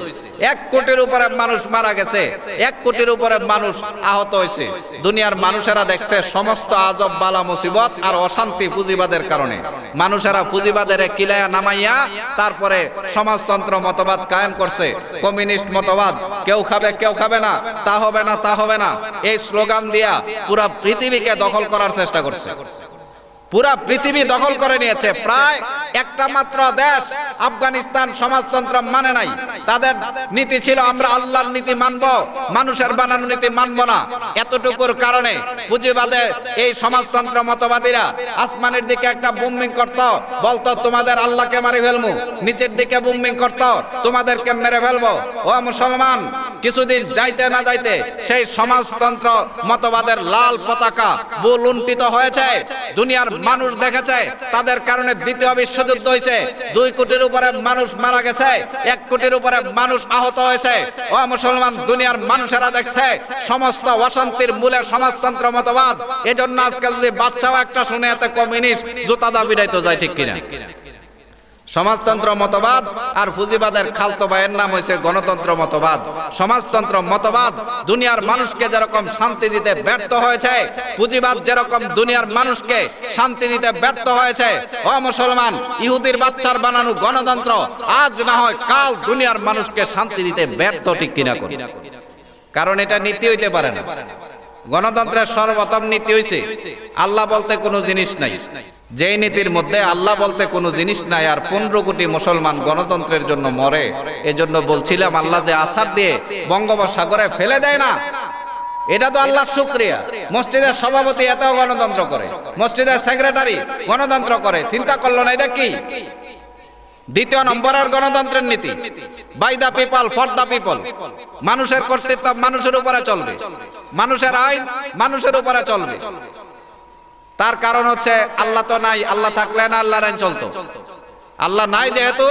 1 কোটির উপরে মানুষ মারা গেছে, 1 কোটির উপরে মানুষ আহত হয়েছে। দুনিয়ার মানুষেরা দেখছে সমস্ত আজব বালা মুসিবত আর অশান্তি পুঁজিবাদের কারণে। মানুষেরা পুঁজিবাদের কিলায়া নামাইয়া তারপরে সমাজতন্ত্র মতবাদ কায়েম করছে। কমিউনিস্ট মতবাদ, কেউ খাবে কেউ খাবে না, তা হবে না তা হবে না, এই স্লোগান দিয়া পুরা পৃথিবীকে দখল করার চেষ্টা করছে। পুরা পৃথিবী দখল করে নিয়েছে। প্রায় একটা মাত্র দেশ আফগানিস্তান সমাজতন্ত্র মানে নাই। তাদের নীতি ছিল আমরা আল্লাহর নীতি মানব, মানুষের বানানো নীতি মানব না। এতটুকুর কারণে পুঁজিবাদের এই সমাজতন্ত্র মতবাদীরা আসমানের দিকে একটা বুমিং করত, বলতো তোমাদের আল্লাহকে মারি ফেলবো, নিচের দিকে বুমিং করত তোমাদেরকে মেরে ফেলবো। ও মুসলমান, কিছুদিন যাইতে না যাইতে সেই সমাজতন্ত্র মতবাদের লাল পতাকা বুলুণ্ঠিত হয়েছে। দুনিয়ার মানুষ দেখেছে তাদের কারণে দ্বিতীয় বিশ্বযুদ্ধ হয়েছে। 2 কোটির উপরে মানুষ মারা গেছে, 1 কোটির উপরে মানুষ আহত হয়েছে। ও মুসলমান, দুনিয়ার মানুষেরা দেখছে সমস্ত অশান্তির মূলে সমাজতন্ত্র মতবাদ। এজন্য আজকে যদি বাচ্চাও একটা শুনে আছে কমিউনিস্ট, জুতা দা বিড়াইতে যায়, ঠিক কিনা? সমাজতন্ত্র মতবাদ আর পুঁজিবাদের খালতো ভাইয়ের নাম হয়েছে গণতন্ত্র মতবাদ। সমাজতন্ত্র মতবাদ দুনিয়ার মানুষকে যেরকম শান্তি দিতে ব্যর্থ হয়েছে, পুঁজিবাদ যেরকম দুনিয়ার মানুষকে শান্তি দিতে ব্যর্থ হয়েছে, ও মুসলমান, ইহুদির বাচ্চার বানানো গণতন্ত্র আজ না হয় কাল দুনিয়ার মানুষকে শান্তি দিতে ব্যর্থ, ঠিক কিনা? কারণ এটা নীতি হইতে পারে না। গণতন্ত্রের সর্বপ্রথম নীতি হইছে আল্লাহ বলতে কোনো জিনিস নাই। যেই নীতির মধ্যে আল্লাহ বলতে কোনো জিনিস নাই আর 15 কোটি মুসলমান গণতন্ত্রের জন্য মরে। এজন্য বলছিলাম আল্লাহ যে আছাড় দিয়ে বঙ্গোপসাগরে ফেলে দেয় না, এটা তো আল্লাহর শুকরিয়া। মসজিদের সভাপতি এত গণতন্ত্র করে, মসজিদের সেক্রেটারি গণতন্ত্র করে, চিন্তা করলো না এটা কি? 2 নম্বরের গণতন্ত্রের নীতি, by the people for the people. মানুষের কর্তৃত্ব মানুষের উপরে চলবে, মানুষের আইন মানুষের উপরে চলবে। তার কারণ হচ্ছে আল্লাহ তো নাই, আল্লাহ থাকলে না আল্লাহর আইন চলতো। আল্লাহ নাই যেহেতু,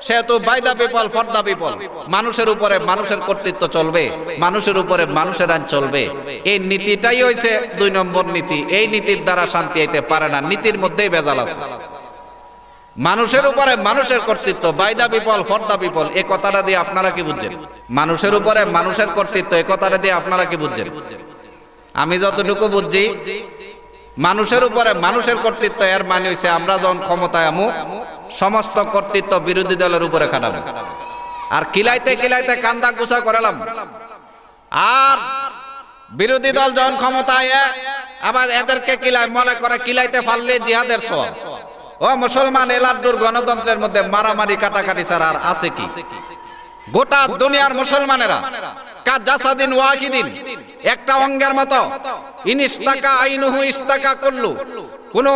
সেহেতু by the people for the people, মানুষের উপরে মানুষের কর্তৃত্ব চলবে, মানুষের উপরে মানুষের আইন চলবে। এই নীতিটাই হইছে 2 নম্বর নীতি। এই নীতির দ্বারা শান্তি আইতে পারে না, নীতির মধ্যেই ভেজাল আছে। মানুষের উপরে মানুষের কর্তৃত্ব, by the people for the people, এই কথাটা দিয়ে আপনারা কি বুঝছেন? মানুষের উপরে মানুষের কর্তৃত্ব, এই কথাটা দিয়ে আপনারা কি বুঝছেন? আমি যতটুকু বুঝছি, মানুষের উপরে মানুষের কর্তৃত্ব এর মানে হইছে আমরা যখন ক্ষমতায় আমু সমস্ত কর্তৃত্ব বিরোধী দলের উপরে খাটাবো। আর কিলাইতে কিলাইতে কান্দা গুছা করালাম। আর বিরোধী দল যখন ক্ষমতায় আবার এদেরকে কিলাই মনে করে কিলাইতে পারলে জিহাদের সওয়াব। ও মুসলমান, এলাদ্দুর গণতন্ত্রের মধ্যে মারামারি কাটাকাটি ছাড়া আর আছে কি? গোটা দুনিয়ার মুসলমানেরা কাজাসাদিন ওয়াহিদিন, একটা অঙ্গের মতো। ইনিস্তাকা আইনুহু ইস্তাকা কুল্লু। কোন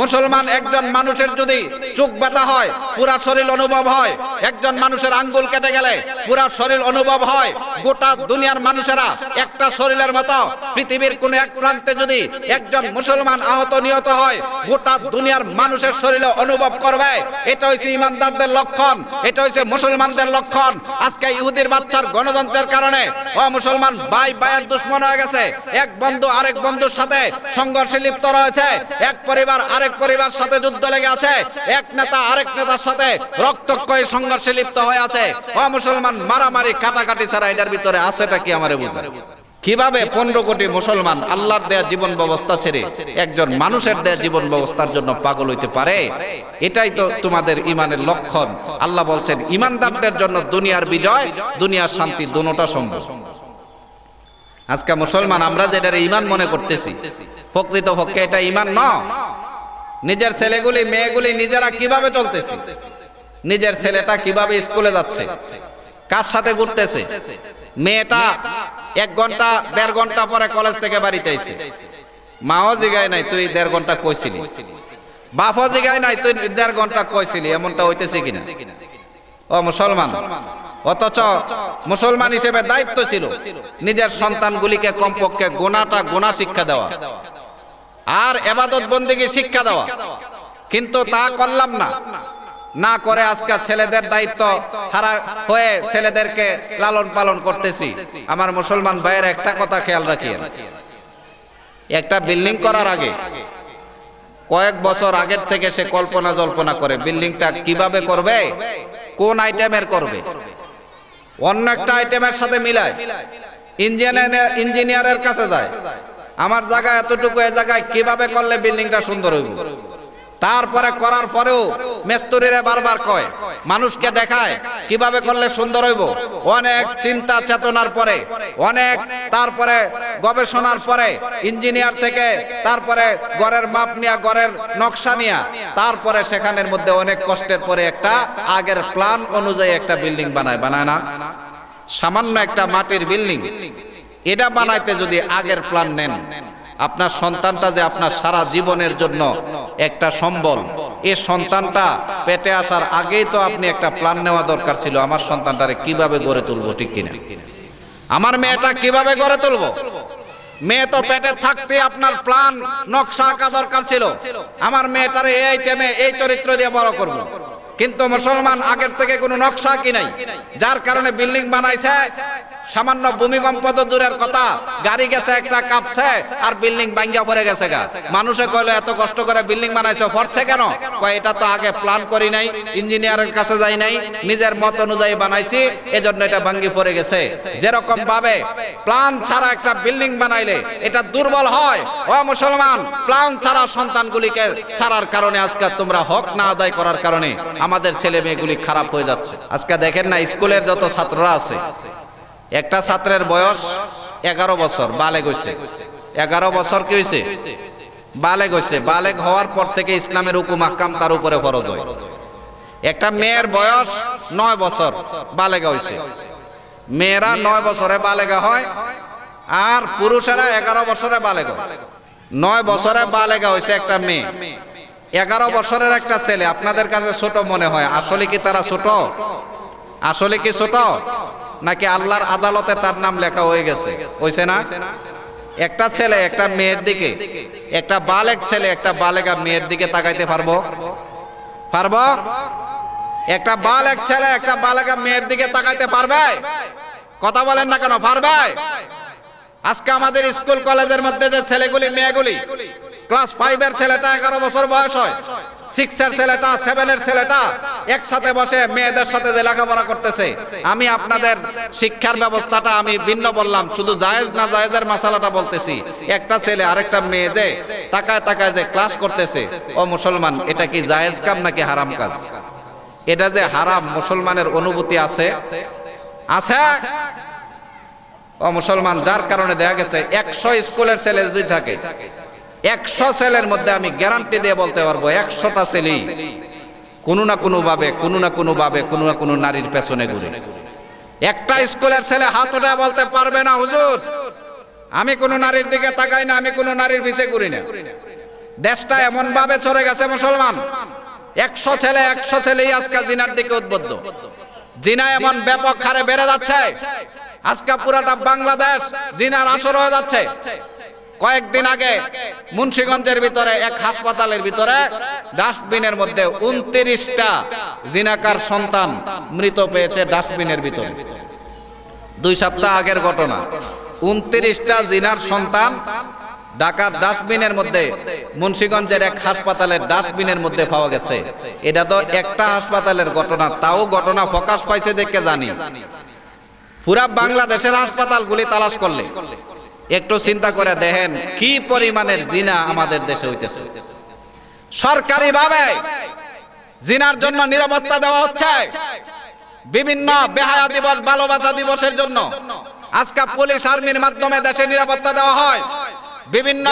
মুসলমান একজন মানুষের যদি চোখ ব্যথা হয় পুরা শরীর অনুভব হয়, একজন মানুষের আঙ্গুল কেটে গেলে পুরা শরীর অনুভব হয়। গোটা দুনিয়ার মানুষেরা একটা শরীরের মতো। পৃথিবীর কোন এক প্রান্তে যদি একজন মুসলমান আহত নিহত হয়, গোটা দুনিয়ার মানুষের শরীরে অনুভব করবে। এটা হচ্ছে ইমানদারদের লক্ষণ, এটা হচ্ছে মুসলমানদের লক্ষণ। আজকে ইহুদির বাচ্চার গণতন্ত্রের কারণে ও মুসলমান ভাই ভাইয়ের দুশ্মন হয়ে গেছে। এক বন্ধু আরেক বন্ধুর সাথে সংঘর্ষে লিপ্ত রয়েছে, এক পরিবার আরেক পরিবার সাথে যুদ্ধ লেগে আছে, এক নেতা আরেক নেতার সাথে রক্তক্ষয়ী সংঘর্ষে লিপ্ত হয়ে আছে। ও মুসলমান, মারামারি কাটাকাটি ছাড়া এটার ভিতরে আছেটা কি আমারে বুঝান? কিভাবে 15 কোটি মুসলমান আল্লাহর দেয়া জীবন ব্যবস্থা ছেড়ে একজন মানুষের দেয়া জীবন ব্যবস্থার জন্য পাগল হইতে পারে? এটাই তো তোমাদের ইমানের লক্ষণ। আল্লাহ বলছেন ইমানদারদের জন্য দুনিয়ার বিজয় দুনিয়ার শান্তি দুটোটা সম্ভব। আজকে মুসলমান আমরা যেটা ইমান মনে করতেছি, প্রকৃতপক্ষে এটা ইমান নয়। নিজের ছেলেগুলি মেয়েগুলি নিজেরা কিভাবে চলতেছে, নিজের ছেলেটা কিভাবে স্কুলে যাচ্ছে, কার সাথে ঘুরতেছে, মেয়েটা 1 ঘন্টা 1.5 ঘন্টা পরে কলেজ থেকে বাড়িতে আইছে, মাও জিগায় নাই তুই 1.5 ঘন্টা কইছিলি, বাপও জিগায় নাই তুই 1.5 ঘন্টা কইছিলি, এমনটা হইতেছে কিনা? ও মুসলমান, অথচ মুসলমান হিসেবে দায়িত্ব ছিল নিজের সন্তানগুলিকে কমপক্ষে গোনা শিক্ষা দেওয়া আর ইবাদত বন্দেগী শিক্ষা দেওয়া, কিন্তু তা করলাম না করে আজকে ছেলেদের দায়িত্ব হারা হয়ে ছেলেদেরকে লালন পালন করতেছি। আমার মুসলমান ভাইয়ের একটা কথা খেয়াল রাখিয়েন, একটা বিল্ডিং করার আগে কয়েক বছর আগের থেকে সে কল্পনা জল্পনা করে বিল্ডিংটা কিভাবে করবে, কোন আইটেমের করবে, অন্য একটা আইটেমের সাথে মিলায় ইঞ্জিনিয়ারের কাছে যায়, আমার জায়গা এতটুকু, এই জায়গায় কিভাবে করলে বিল্ডিংটা সুন্দর হইব। তারপরে করার পরেও মিস্ত্রিরা বারবার কয়, মানুষকে দেখায় কিভাবে করলে সুন্দর হইব। অনেক চিন্তা চেতনার পরে, অনেক তারপরে গবেষণার পরে ইঞ্জিনিয়ার থেকে তারপরে ঘরের মাপ নিয়া, ঘরের নকশা নিয়া, তারপরে সেখানের মধ্যে অনেক কষ্টের পরে একটা আগের প্ল্যান অনুযায়ী একটা বিল্ডিং বানায় না? সামান্য একটা মাটির বিল্ডিং, এটা বানাইতে যদি আগের প্ল্যান নেন, আপনার সন্তানটা যে আপনার সারা জীবনের জন্য একটা সম্বল, এই সন্তানটা পেটে আসার আগেই তো আপনি একটা প্ল্যান নেওয়া দরকার ছিল, আমার সন্তানটারে কিভাবে গড়ে তুলবো, ঠিক কিনা? আমার মেয়েটা কিভাবে গড়ে তুলবো? মেয়ে তো পেটে থাকতে আপনার প্ল্যান নকশা আঁকা দরকার ছিল, আমার মেয়েটারে এই আইটেমে এই চরিত্র দিয়ে বড় করবো। কিন্তু মুসলমান আগের থেকে কোনো নকশা কি নাই, যার কারণে বিল্ডিং বানাইছে। সামান্য ভূমিকম্প তো দূরের কথা, গাড়ি গেছে একটা কাঁপছে আর বিল্ডিং ভাঙ্গা পড়ে গেছে গা। মানুষে কইলো এত কষ্ট করে বিল্ডিং বানাইছো, পড়ছে কেন? কয় এটা তো আগে প্ল্যান করি নাই, ইঞ্জিনিয়ারের কাছে যাই নাই, নিজের মত অনুযায়ী বানাইছি, এজন্য এটা ভাঙ্গি পড়ে গেছে। যেরকম ভাবে প্ল্যান ছাড়া একটা বিল্ডিং বানাইলে এটা দুর্বল হয়। ও মুসলমান, প্ল্যান ছাড়া সন্তানগুলিকে ছাড়ার কারণে আজকে তোমরা হক না আদায় করার কারণে আমাদের ছেলে মেয়েগুলি খারাপ হয়ে যাচ্ছে। আজকে দেখেন না, স্কুলের যত ছাত্ররা আছে, একটা ছাত্রের বয়স 11 বছর, বালেগ হইছে। 11 বছর কি হইছে? বালেগ হইছে। বালেগ হওয়ার পর থেকে ইসলামের হুকুম আহকাম তার উপরে ফরজ হয়। একটা মেয়ের বয়স 9 বছর, বালেগা হইছে। মেয়েরা 9 বছরে বালেগা হয় আর পুরুষেরা 11 বছরে বালেগা হয়। 9 বছরে বালেগা হইছে একটা মেয়ে, 11 বছরের একটা ছেলে। আপনাদের কাছে ছোট মনে হয়, আসলে কি তারা ছোট? আসলে কি ছোট? নাকি আল্লাহর আদালতে তার নাম লেখা হয়ে গেছে? হইছে না? একটা ছেলে একটা মেয়ের দিকে, একটা বালেগ ছেলে একটা বালেগা মেয়ের দিকে তাকাইতে পারবো? একটা বালেগ ছেলে একটা বালেগা মেয়ের দিকে তাকাইতে পারবে? কথা বলেন না কেন, পারবে? আজকে আমাদের স্কুল কলেজের মধ্যে যে ছেলেগুলি মেয়েগুলি, ক্লাস 5 এর ছেলেটা 11 বছর বয়স হয়, 6 এর ছেলেটা 7 এর ছেলেটা একসাথে বসে মেয়েদের সাথে যে লেখাপড়া করতেছে। আমি আপনাদের শিক্ষার ব্যবস্থাটা আমি ভিন্ন বললাম, শুধু জায়েজ না জায়েজের মাসালাটা বলতেছি। একটা ছেলে আরেকটা মেয়ে যে তাকায় তাকায় যে ক্লাস করতেছে, ও মুসলমান, এটা কি জায়েজ কাম নাকি হারাম কাজ? এটা যে হারাম মুসলমানের অনুভূতি আছে আছে ও মুসলমান, যার কারণে দেখা গেছে 100 স্কুলের ছেলে যদি থাকে 100 ছেলের মধ্যে আমি গ্যারান্টি দিয়ে বলতে পারবো 100টা ছেলেই কোনো না কোনো নারীর পেছনে ঘুরে। একটা স্কুলের ছেলে হাত উঠায় বলতে পারবে না হুজুর আমি কোনো নারীর দিকে তাকাই না, আমি কোনো নারীর পিছে ঘুরি না। দেশটা এমন ভাবে চলে গেছে মুসলমান, 100 ছেলেই আজকে জিনার দিকে উদ্বুদ্ধ। জিনা এমন ব্যাপক হারে বেড়ে যাচ্ছে, আজকে পুরাটা বাংলাদেশ জিনার আসর হয়ে যাচ্ছে। কয়েকদিন আগে মুন্সিগঞ্জের ভিতরে এক হাসপাতালের ভিতরে ডাস্টবিনের মধ্যে 29টা জিনাকার সন্তান মৃত পেয়েছে ডাস্টবিনের ভিতরে। 2 সপ্তাহ আগের ঘটনা, 29টা জিনার সন্তান ঢাকার ডাস্টবিনের মধ্যে, মুন্সিগঞ্জের এক হাসপাতালের ডাস্টবিনের মধ্যে পাওয়া গেছে। এটা তো একটা হাসপাতালের ঘটনা, তাও ঘটনা প্রকাশ পাইছে দেখে জানি। পুরা বাংলাদেশের হাসপাতালগুলি তালাশ করলে একটু চিন্তা করে দেখেন কি পরিমাণের জিনা আমাদের দেশে হইতেছে। সরকারিভাবে জিনার জন্য নিরাপত্তা দেওয়া হচ্ছে, বিভিন্ন বেহায়া দিবস ভালোবাসা দিবসের জন্য আজকে পুলিশ আর্মির মাধ্যমে দেশে নিরাপত্তা দেওয়া হয়। বিভিন্ন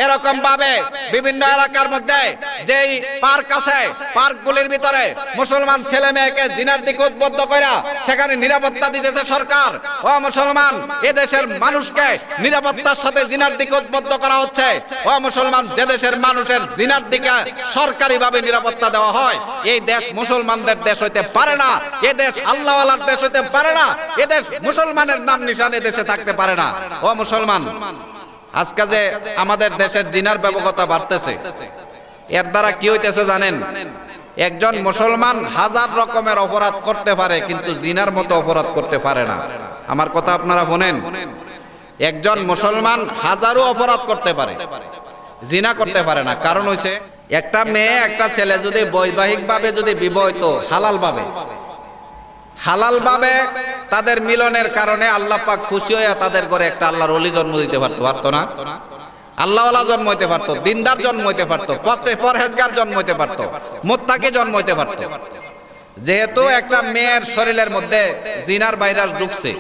এরকম ভাবে বিভিন্ন এলাকার মধ্যে যেই পার্ক আছে, পার্কগুলির ভিতরে মুসলমান ছেলে মেয়েকে জিনার দিকে উদ্বুদ্ধ কইরা সেখানে নিরাপত্তা দিতেছে সরকার। ও মুসলমান, এদেশের মানুষকে নিরাপত্তার সাথে জিনার দিকে উদ্বুদ্ধ করা হচ্ছে। ও মুসলমান, যে দেশের মানুষের জিনার দিকে সরকারিভাবে নিরাপত্তা দেওয়া হয়, এই দেশ মুসলমানদের দেশ হইতে পারে না, এ দেশ আল্লাহওয়ালার দেশ হইতে পারে না, এ দেশ মুসলমানের নাম নিশান এ দেশে থাকতে পারে না। ও মুসলমান, আজকে যে আমাদের দেশের জিনার ব্যাপকতা বাড়তেছে, এর দ্বারা কি হইতেছে জানেন? একজন মুসলমান 1000 রকমের অপরাধ করতে পারে কিন্তু জিনার মতো অপরাধ করতে পারে না। আমার কথা আপনারা শুনেন, একজন মুসলমান 1000ও অপরাধ করতে পারে, জিনা করতে পারে না। কারণ হইছে একটা মেয়ে একটা ছেলে যদি বৈবাহিকভাবে যদি বিবাহিত হালালভাবে তাদের মিলনের কারণে আল্লাহ পাক খুশি হয়ে তাদের ঘরে একটা আল্লাহর ওলি জন্ম দিতে পারতো না? আল্লাহওয়ালা জন্ম হইতে পারতো, দিনদার জন্ম হইতে পারতো, পরহেজগার জন্ম হইতে পারতো, মুত্তাকি জন্ম হইতে পারতো। যেহেতু একটা মেয়ের শরীরের মধ্যে জিনার ভাইরাস ঢুকছে,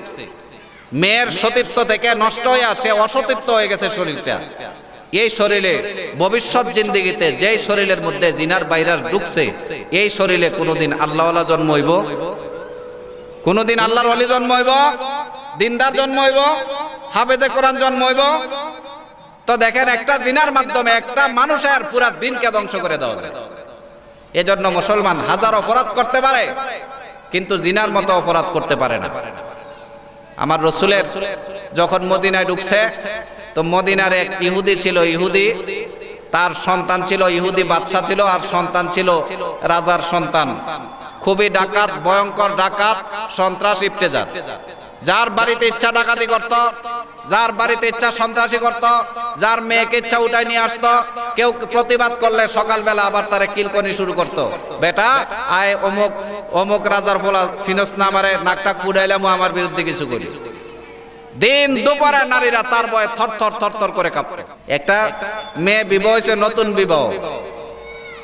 মেয়ের সতীত্ব থেকে নষ্ট হয়ে আসে অসতীত্ব হয়ে গেছে শরীরটা, এই শরীরে ভবিষ্যৎ জিন্দেগিতে যেই শরীরের মধ্যে জিনার ভাইরাস ঢুকছে, এই শরীরে কোনোদিন আল্লাহওয়ালা জন্ম হইব, কোনদিন আল্লাহর ওলি জন্ম হইব, দিনদার জন্ম হইব, হাফেজে কোরআন জন্ম হইব? তো দেখেন, একটা জিনার মাধ্যমে একটা মানুষের পুরা দিনকে ধ্বংস করে দেওয়া যায়। এজন্য মুসলমান 1000 অপরাধ করতে পারে কিন্তু জিনার মতো অপরাধ করতে পারে না। আমার রাসূলের যখন মদিনায় ঢুকছে, তো মদিনার এক ইহুদি ছিল, ইহুদি তার সন্তান ছিল, ইহুদি বাদশা ছিল, আর সন্তান ছিল রাজার সন্তান। খুবই ডাকাত, ভয়ঙ্কর ডাকাত, সন্ত্রাস, ইফতেজার। যার বাড়িতে ইচ্ছা ডাকাতি করত, যার বাড়িতে ইচ্ছা সন্ত্রাসী করত, যার মেয়েকে ইচ্ছা উঠাই নিয়ে আসতো। কেউ প্রতিবাদ করলে সকালবেলা আবার তারে কিলকনি শুরু করত, বেটা আয় অমুক অমুক রাজার বলা সিনস না আমারে নাকটা কুড়াইলাম আমার বিরুদ্ধে কিছু করি। দিন দুপুরে নারীরা তার ভয়ে থরথর করে কাঁপত। একটা মেয়ে বিবাহ হয়েছে, নতুন বিবাহ,